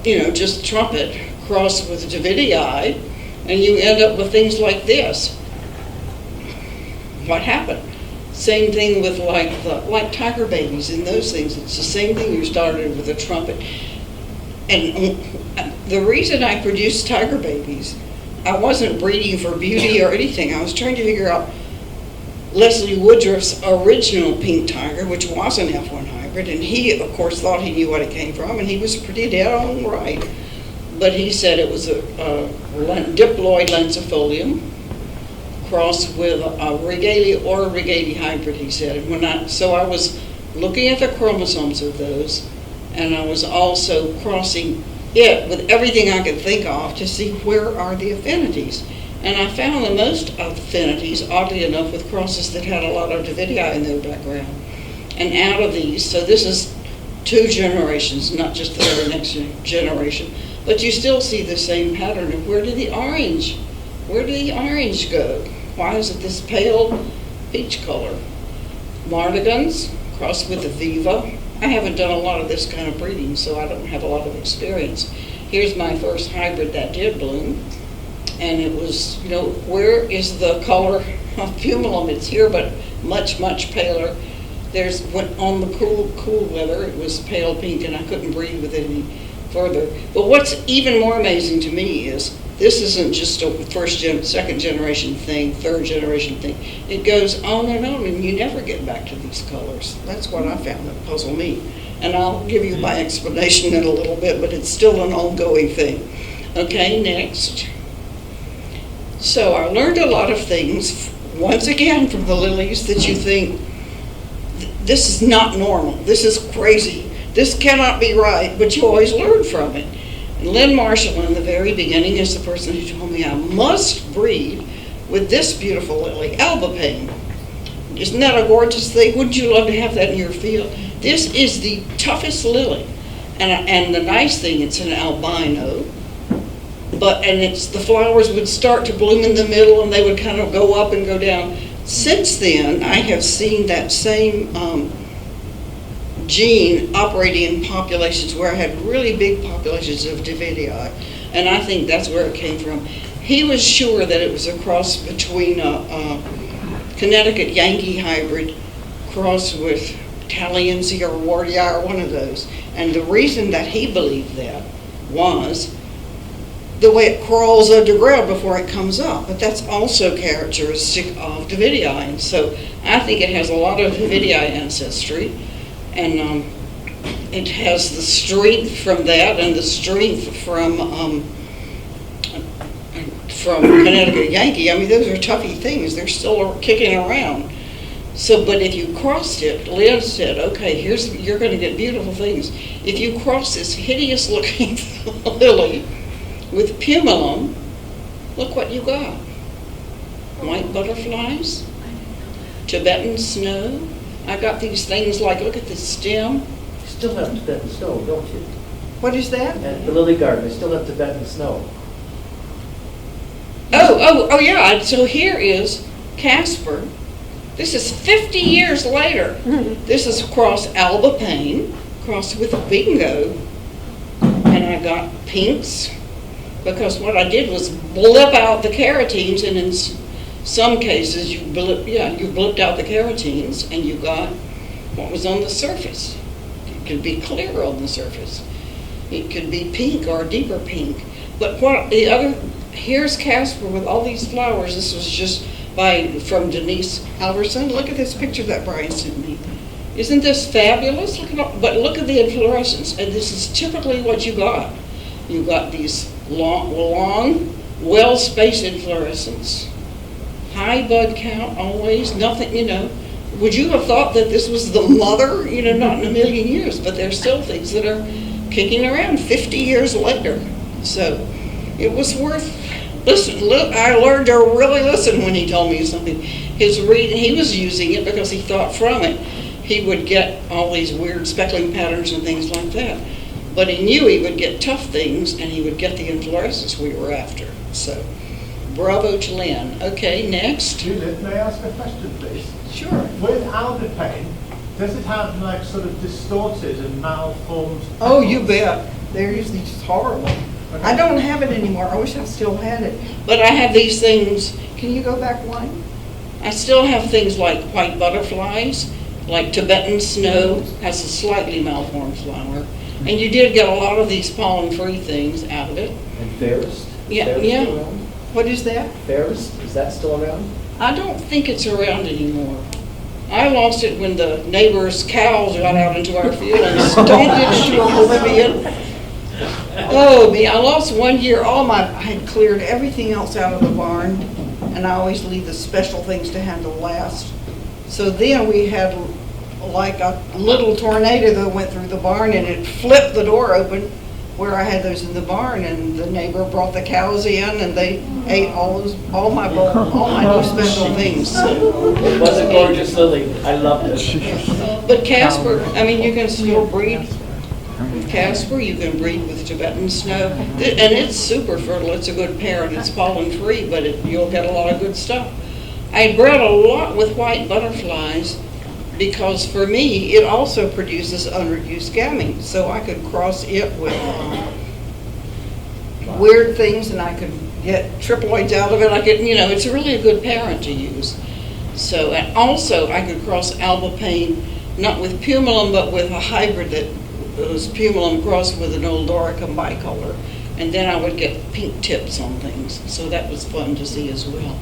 Just trumpet crossed with Davidii, and you end up with things like this. What happened? Same thing with like tiger babies and those things. It's the same thing. You started with a trumpet. And the reason I produced tiger babies, I wasn't breeding for beauty or anything. I was trying to figure out Leslie Woodruff's original pink tiger, which was an F1 hybrid, and he, of course, thought he knew what it came from, and he was pretty dead on right. But he said it was a diploid lancifolium crossed with a regalia or a regalia hybrid, he said. And so I was looking at the chromosomes of those, and I was also crossing it with everything I could think of to see where are the affinities. And I found the most affinities, oddly enough, with crosses that had a lot of Davidii in their background. And out of these, so this is 2 generations, not just the very next generation, but you still see the same pattern of where did the orange go? Why is it this pale peach color? Mardigans crossed with the Viva. I haven't done a lot of this kind of breeding, so I don't have a lot of experience. Here's my first hybrid that did bloom. And it was, where is the color of pumilum? It's here, but much, much paler. On the cool weather, it was pale pink, and I couldn't breathe with it any further. But what's even more amazing to me is this isn't just a second generation thing, third generation thing. It goes on, and you never get back to these colors. That's what I found that puzzled me. And I'll give you my explanation in a little bit, but it's still an ongoing thing. Okay, next. So I learned a lot of things, once again, from the lilies that you think, this is not normal, this is crazy, this cannot be right, but you always learn from it. And Lynn Marshall in the very beginning is the person who told me I must breed with this beautiful lily, albopane. Isn't that a gorgeous thing? Wouldn't you love to have that in your field? This is the toughest lily. And the nice thing, it's an albino. And the flowers would start to bloom in the middle, and they would kind of go up and go down. Since then, I have seen that same gene operating in populations where I had really big populations of Davidii, and I think that's where it came from. He was sure that it was a cross between a Connecticut Yankee hybrid crossed with Italiansi or Wardii or one of those. And the reason that he believed that was the way it crawls underground before it comes up, but that's also characteristic of Davidii, and so I think it has a lot of Davidii ancestry, and it has the strength from that and the strength from Connecticut Yankee. I mean, those are toughy things. They're still kicking around. So, but if you crossed it, Lynn said, okay, you're going to get beautiful things. If you cross this hideous looking lily with pumilum, look what you got. White butterflies, Tibetan snow. I got these things like, look at the stem. You still have Tibetan snow, don't you? What is that? At the lily garden, they still have Tibetan snow. Oh yeah, so here is Casper. This is 50 years later. This is cross albopane, crossed with bingo. And I got pinks, because what I did was blip out the carotenes, and in some cases you blipped out the carotenes and you got what was on the surface. It could be clear on the surface. It could be pink or deeper pink. But here's Casper with all these flowers. This was just from Denise Halverson. Look at this picture that Brian sent me. Isn't this fabulous? But look at the inflorescence, and this is typically what you got. You got these long, well-spaced inflorescence, high bud count always, nothing, Would you have thought that this was the mother? Not in a million years, but there's still things that are kicking around 50 years later. So it was worth I learned to really listen when he told me something. He was using it because he thought from it he would get all these weird speckling patterns and things like that. But he knew he would get tough things, and he would get the inflorescence we were after. So, bravo to Lynn. Okay, next. Judith, may I ask a question, please? Sure. With albopane, does it have like sort of distorted and malformed? Oh, you bet. They're usually just horrible. I don't have it anymore. I wish I still had it. But I have these things. Can you go back one? I still have things like white butterflies, like Tibetan snow has a slightly malformed flower. And you did get a lot of these pollen-free things out of it. And Fairest? Yeah. Still around? What is that? Fairest, is that still around? I don't think it's around anymore. I lost it when the neighbor's cows got out into our field and stomped it into oblivion. Oh, me, I lost one year. I had cleared everything else out of the barn, and I always leave the special things to handle last. So then we had like a little tornado that went through the barn, and it flipped the door open where I had those in the barn, and the neighbor brought the cows in, and they ate all my new special things. So. It was a gorgeous lily. I loved it. But Casper, you can still breed with Casper. You can breed with Tibetan snow, and it's super fertile. It's a good parent. It's pollen-free, but you'll get a lot of good stuff. I bred a lot with white butterflies, because for me, it also produces unreduced gametes, so I could cross it with weird things, and I could get triploids out of it. I could, it's really a good parent to use. So, and also I could cross albopane, not with pumilum, but with a hybrid that was pumilum crossed with an old Doricum bicolor. And then I would get pink tips on things. So that was fun to see as well.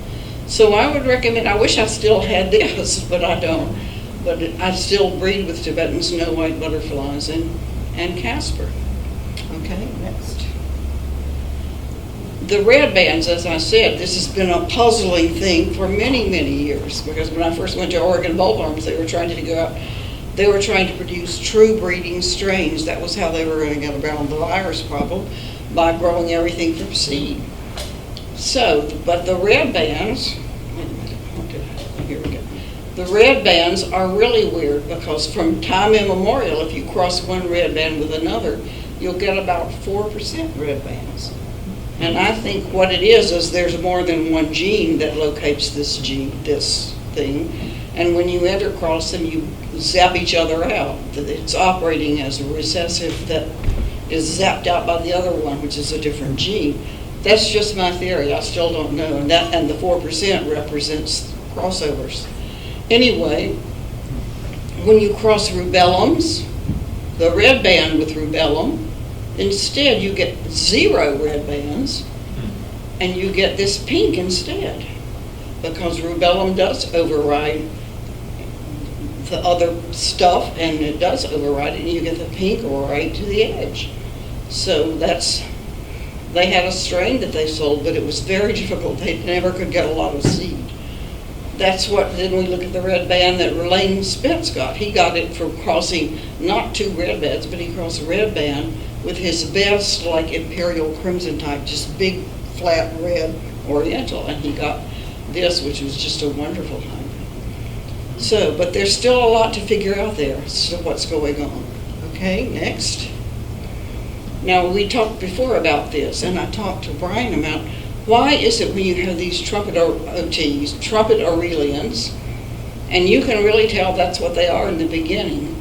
So I would recommend, I wish I still had this, but I don't. But I still breed with Tibetan snow white butterflies and Casper. Okay, next. The red bands, as I said, this has been a puzzling thing for many, many years. Because when I first went to Oregon Bolt Farms, they were trying to produce true breeding strains. That was how they were going to get around the virus problem, by growing everything from seed. So, but the red bands, wait a minute, here we go. The red bands are really weird because from time immemorial, if you cross one red band with another, you'll get about 4% red bands. And I think what it is there's more than one gene that locates this thing. And when you intercross them, you zap each other out. It's operating as a recessive that is zapped out by the other one, which is a different gene. That's just my theory. I still don't know. And the 4% represents crossovers. Anyway, when you cross rubellums, the red band with rubellum, instead you get 0 red bands, and you get this pink instead, because rubellum does override the other stuff, and it does override it, and you get the pink right to the edge. So they had a strain that they sold, but it was very difficult. They never could get a lot of seed. That's what, then we look at the red band that Lane Spence got. He got it from crossing not 2 red bands, but he crossed a red band with his best, like imperial crimson type, just big, flat red oriental, and he got this, which was just a wonderful hybrid. So, but there's still a lot to figure out there, so what's going on. Okay, next. Now, we talked before about this, and I talked to Brian about why is it when you have these trumpet OTs, trumpet Aurelians, and you can really tell that's what they are in the beginning.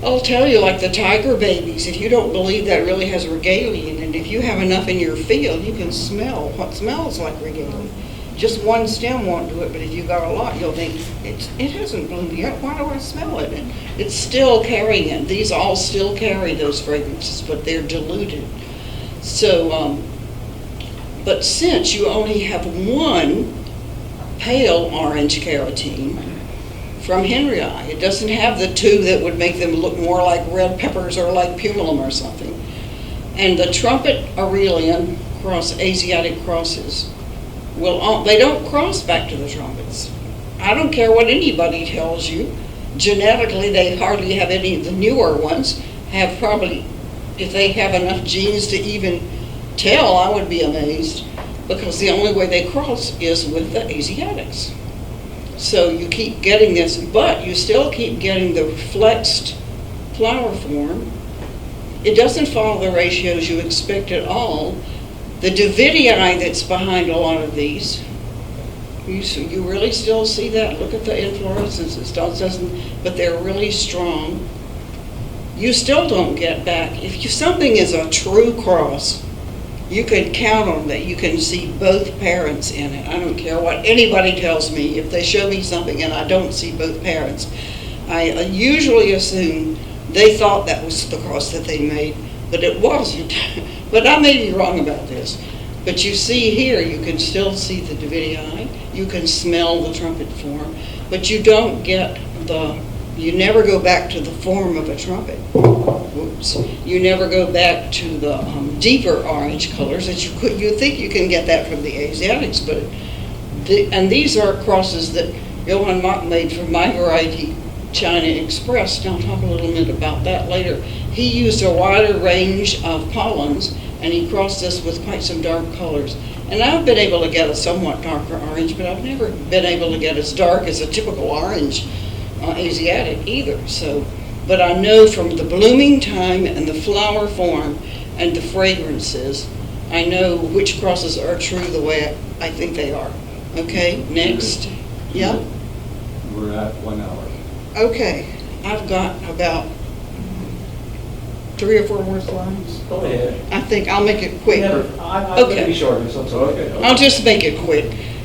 I'll tell you, like the tiger babies, if you don't believe that really has regalia in it, if you have enough in your field, you can smell what smells like regalia. Just one stem won't do it, but if you got a lot, you'll think, it hasn't bloomed yet, why do I smell it? And it's still carrying it. These all still carry those fragrances, but they're diluted. So, but since you only have one pale orange carotene from Henryi, it doesn't have the 2 that would make them look more like red peppers or like pumilum or something. And the trumpet Aurelian cross Asiatic crosses, they don't cross back to the trumpets. I don't care what anybody tells you. Genetically, they hardly have any. The newer ones have probably, if they have enough genes to even tell, I would be amazed, because the only way they cross is with the Asiatics. So you keep getting this, but you still keep getting the flexed flower form. It doesn't follow the ratios you expect at all. The Davidii that's behind a lot of these, you really still see that. Look at the inflorescence. It still doesn't, but they're really strong. You still don't get back. If something is a true cross, you can count on that. You can see both parents in it. I don't care what anybody tells me. If they show me something and I don't see both parents, I usually assume they thought that was the cross that they made, but it wasn't. But I may be wrong about this. But you see here, you can still see the Davidii. You can smell the trumpet form, but you don't get you never go back to the form of a trumpet. Whoops. You never go back to the deeper orange colors that you think you can get that from the Asiatics, but and these are crosses that Johann Mach made from my variety, China Express. And I'll talk a little bit about that later. He used a wider range of pollens, and he crossed this with quite some dark colors. And I've been able to get a somewhat darker orange, but I've never been able to get as dark as a typical orange Asiatic either. So, but I know from the blooming time and the flower form and the fragrances, I know which crosses are true the way I think they are. Okay, next. Yeah? We're at 1 hour. Okay, I've got about 3 or 4 more slides? Go ahead. I think I'll make it quick. I'm Okay. gonna be shorter, so it's okay. I'll just make it quick.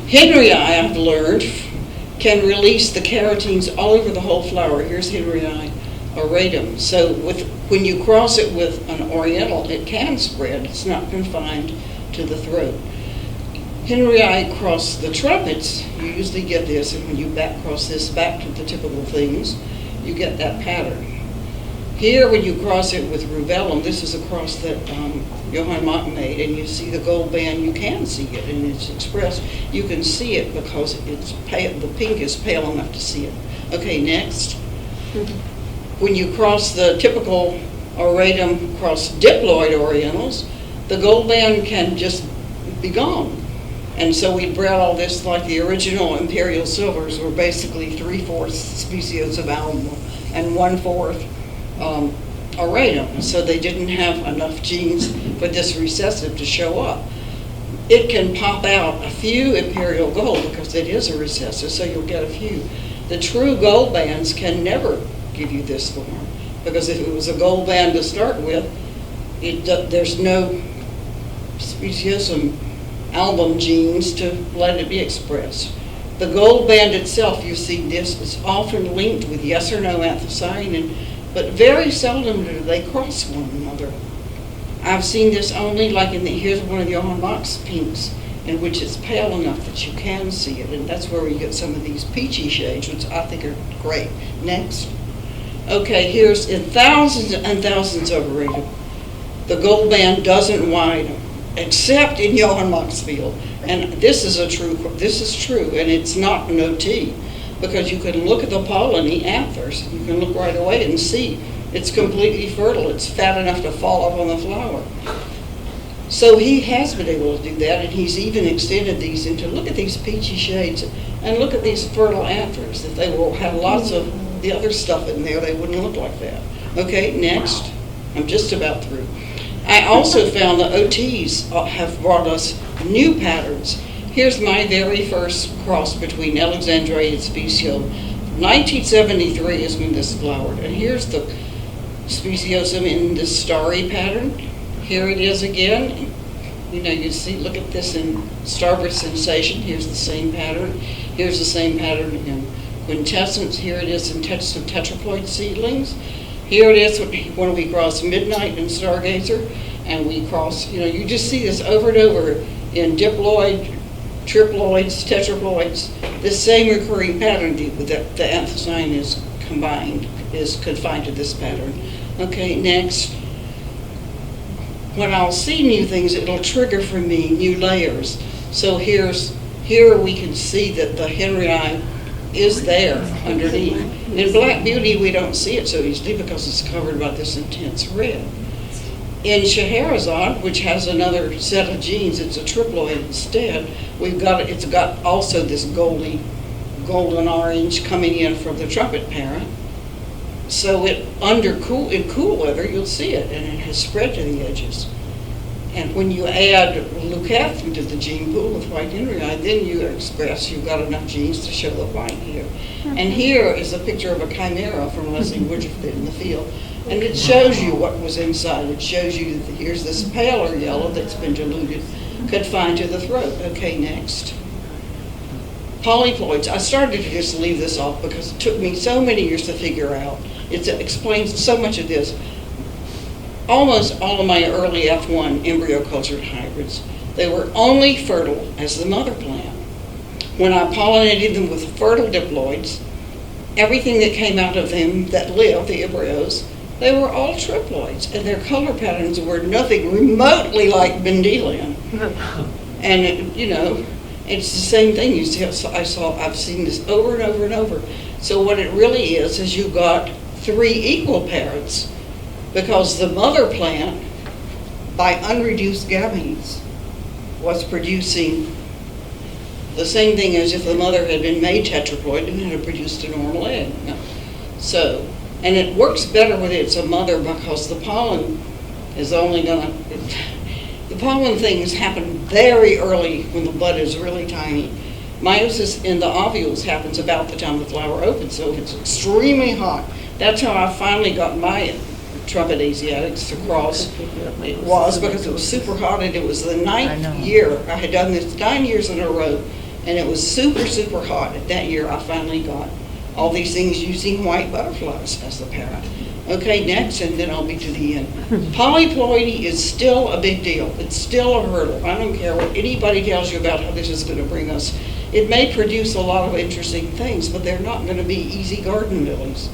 Henry eye, I've learned, can release the carotenes all over the whole flower. Here's Henry eye auratum. So when you cross it with an oriental, it can spread. It's not confined to the throat. Henry eye across the trumpets, you usually get this, and when you cross this back to the typical things, you get that pattern. Here, when you cross it with rubellum, this is a cross that Johann Mach made, and you see the gold band, you can see it, and it's expressed. You can see it because it's pale, the pink is pale enough to see it. Okay, next. When you cross the typical auratum cross diploid orientals, the gold band can just be gone. And so we bred all this like the original imperial silvers were basically 3/4 species of alum and 1/4 auratum. So they didn't have enough genes for this recessive to show up. It can pop out a few imperial gold because it is a recessive, so you'll get a few. The true gold bands can never give you this form because if it was a gold band to start with, there's no speciesum album genes to let it be expressed. The gold band itself, you see this, is often linked with yes or no anthocyanin, but very seldom do they cross one another. I've seen this only like here's one of the Johann Mach's pinks, in which it's pale enough that you can see it, and that's where we get some of these peachy shades, which I think are great. Next. Okay, here's in thousands and thousands of auratum. The gold band doesn't widen, except in Johann Mach's field. And this is true, and it's not an OT, because you can look at the polleny anthers. You can look right away and see it's completely fertile. It's fat enough to fall off on the flower. So he has been able to do that, and he's even extended these into, look at these peachy shades, and look at these fertile anthers. If they will have lots of the other stuff in there, they wouldn't look like that. Okay, next. I'm just about through. I also found that OTs have brought us new patterns. Here's my very first cross between Alexandria and Speciosum. 1973 is when this flowered, and here's the Speciosum in this starry pattern. Here it is again. You know, you see, look at this in starboard sensation. Here's the same pattern. Here's the same pattern in quintessence. Here it is in tetraploid seedlings. Here it is when we cross Midnight and Stargazer, and we cross, you know, you just see this over and over in diploid, triploids, tetraploids, this same recurring pattern that the anthocyanin is confined to this pattern. Okay, next. When I'll see new things, it'll trigger for me new layers. So here we can see that the Henry eye is there underneath. In Black Beauty, we don't see it so easily because it's covered by this intense red. In Scheherazade, which has another set of genes, it's a triploid instead, it's got also this golden orange coming in from the trumpet parent. So in cool weather, you'll see it, and it has spread to the edges. And when you add leucath into the gene pool with white Henry eye, then you've got enough genes to show the white here. And here is a picture of a chimera from Leslie Woodruff in the field. And it shows you what was inside. It shows you that here's this paler yellow that's been diluted, confined to the throat. Okay, next. Polyploids. I started to just leave this off because it took me so many years to figure out. It explains so much of this. Almost all of my early F1 embryo cultured hybrids, they were only fertile as the mother plant. When I pollinated them with fertile diploids, everything that came out of them that lived, the embryos, they were all triploids, and their color patterns were nothing remotely like Mendelian. And it's the same thing. You see, I've seen this over and over and over. So what it really is you've got 3 equal parents, because the mother plant, by unreduced gametes, was producing the same thing as if the mother had been made tetraploid and had produced a normal egg. So, and it works better when it's a mother because the pollen is only the pollen things happen very early when the bud is really tiny. Meiosis in the ovules happens about the time the flower opens, so it's extremely hot. That's how I finally got my trumpet Asiatics across. It was because it was super hot, and it was the 9th year. I had done this 9 years in a row, and it was super, super hot. And that year I finally got all these things using white butterflies as the parent. Okay, next, and then I'll be to the end. Polyploidy is still a big deal. It's still a hurdle. I don't care what anybody tells you about how this is going to bring us. It may produce a lot of interesting things, but they're not going to be easy garden lilies.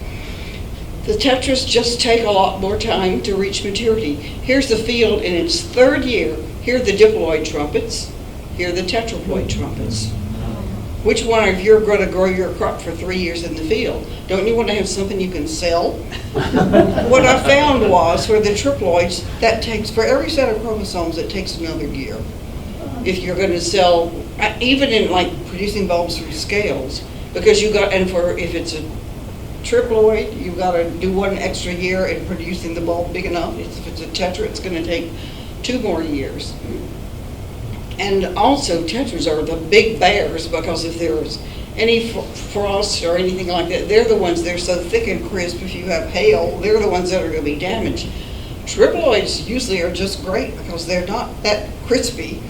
The tetras just take a lot more time to reach maturity. Here's the field in its 3rd year. Here are the diploid trumpets. Here are the tetraploid trumpets. Which one of you are going to grow your crop for 3 years in the field? Don't you want to have something you can sell? What I found was for the triploids, that takes, for every set of chromosomes, it takes another year. If you're going to sell, even in like producing bulbs through scales, because you got, and for if it's a triploid, you've got to do 1 extra year in producing the bulb big enough. If it's a tetra, it's going to take 2 more years. And also, tetras are the big bears because if there's any frost or anything like that, they're the ones that are so thick and crisp. If you have hail, they're the ones that are going to be damaged. Triploids usually are just great because they're not that crispy.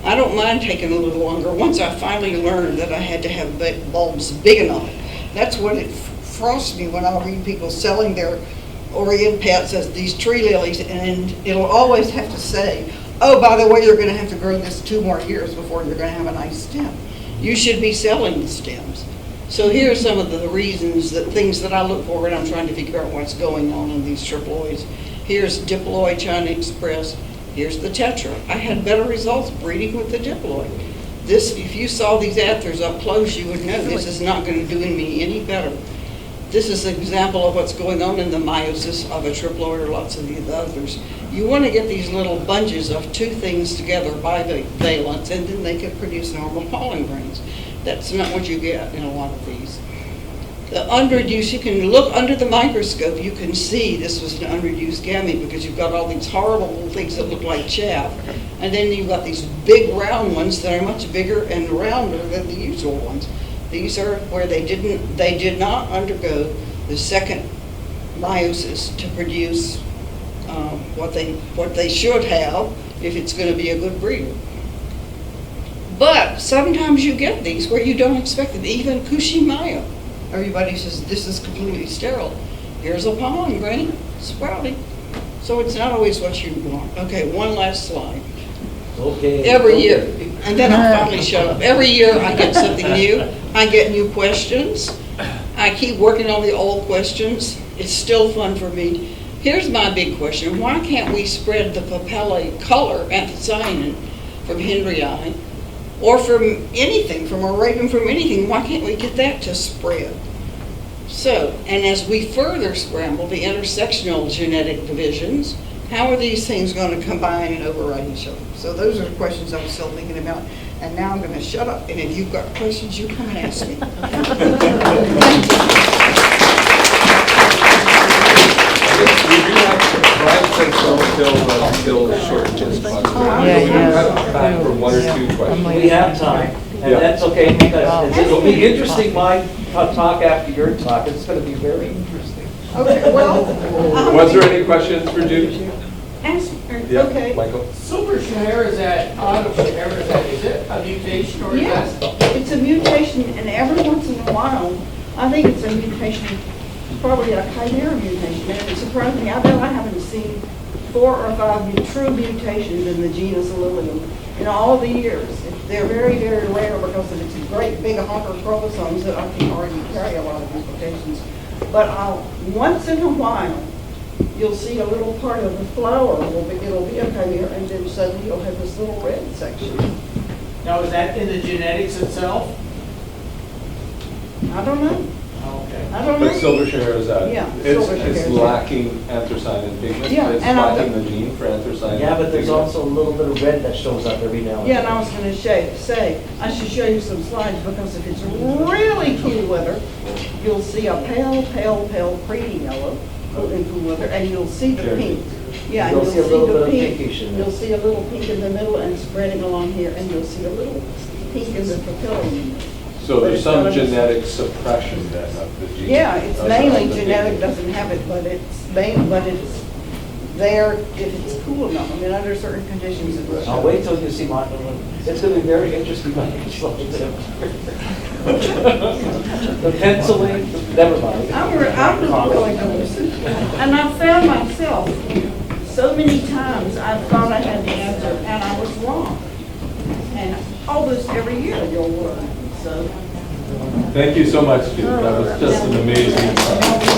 I don't mind taking a little longer. Once I finally learned that I had to have bulbs big enough, that's what it frosts me when I read people selling their Orient pets as these tree lilies, and it'll always have to say, oh, by the way, you're going to have to grow this 2 more years before you're going to have a nice stem. You should be selling the stems. So here are some of the reasons, things that I look for when I'm trying to figure out what's going on in these triploids. Here's diploid China Express. Here's the tetra. I had better results breeding with the diploid. This, if you saw these anthers up close, you would know this is not going to do me any better. This is an example of what's going on in the meiosis of a triploid or lots of the others. You want to get these little bunches of 2 things together by valence, and then they can produce normal pollen grains. That's not what you get in a lot of these. The unreduced, you can look under the microscope, you can see this was an unreduced gamete because you've got all these horrible little things that look like chaff. And then you've got these big round ones that are much bigger and rounder than the usual ones. These are where they did not undergo the second meiosis to produce what they should have if it's going to be a good breeder. But sometimes you get these where you don't expect it. Even Kushimaya, everybody says this is completely sterile. Here's a pollen grain sprouting. So it's not always what you want. Okay, one last slide. Okay. Every year, and then I'll finally shut up. Every year I get something new. I get new questions. I keep working on the old questions. It's still fun for me. Here's my big question. Why can't we spread the papellae color anthocyanin from Henryi or from anything, from Arabian, from anything? Why can't we get that to spread? So, and as we further scramble the intersectional genetic divisions, how are these things going to combine and override each other? So those are the questions I'm still thinking about. And now I'm going to shut up. And if you've got questions, you come and ask me. We do have, Brian said still shortages, but we have time for 1 or 2 questions. We have time, and that's okay, because it'll be interesting, my talk after your talk. It's going to be very interesting. Okay, well. Was there any questions for Judy? Ask her. Yeah, Okay. Michael? Super Scheherazade, auto Scheherazade, is it a mutation or is Yes, that? it's a mutation, and every once in a while, I think it's a mutation, probably a chimera mutation. And it surprised me. I bet I haven't seen 4 or 5 true mutations in the genus Lilium in all the years. They're very, very rare because of its great big hopper chromosomes that I can already carry a lot of implications. But once in a while, you'll see a little part of the flower, it'll be a chimera, and then suddenly you'll have this little red section. Now, is that in the genetics itself? I don't know. Okay. I don't know. But silver Scheherazade, Yeah, it's silver Scheherazade. lacking anthracyanin pigment, Yeah, but it's and lacking the gene for anthracyanin. Yeah, but there's pigment. also a little bit of red that shows up every now and then. Yeah, and I was going to say, I should show you some slides because if it's really cool weather, you'll see a pale, pretty yellow in cool weather, and you'll see the pink. Yeah, and You'll see a little the bit of pink. pinkish in there. You'll see a little pink in the middle and spreading along here, and you'll see a little pink in the papillae. So But there's it's some not a- genetic suppression then of the gene. Yeah, it's of mainly the genetic, pigment. doesn't have it, but it's there if it's cool enough. I mean, under certain conditions it will. I'll wait till you see mine. It's going to be very interesting. The penciling, never mind. I'm really going to listen. And I found myself so many times I thought I had the answer and I was wrong. And almost every year you'll learn. So. Thank you so much, Judith. That was just an amazing.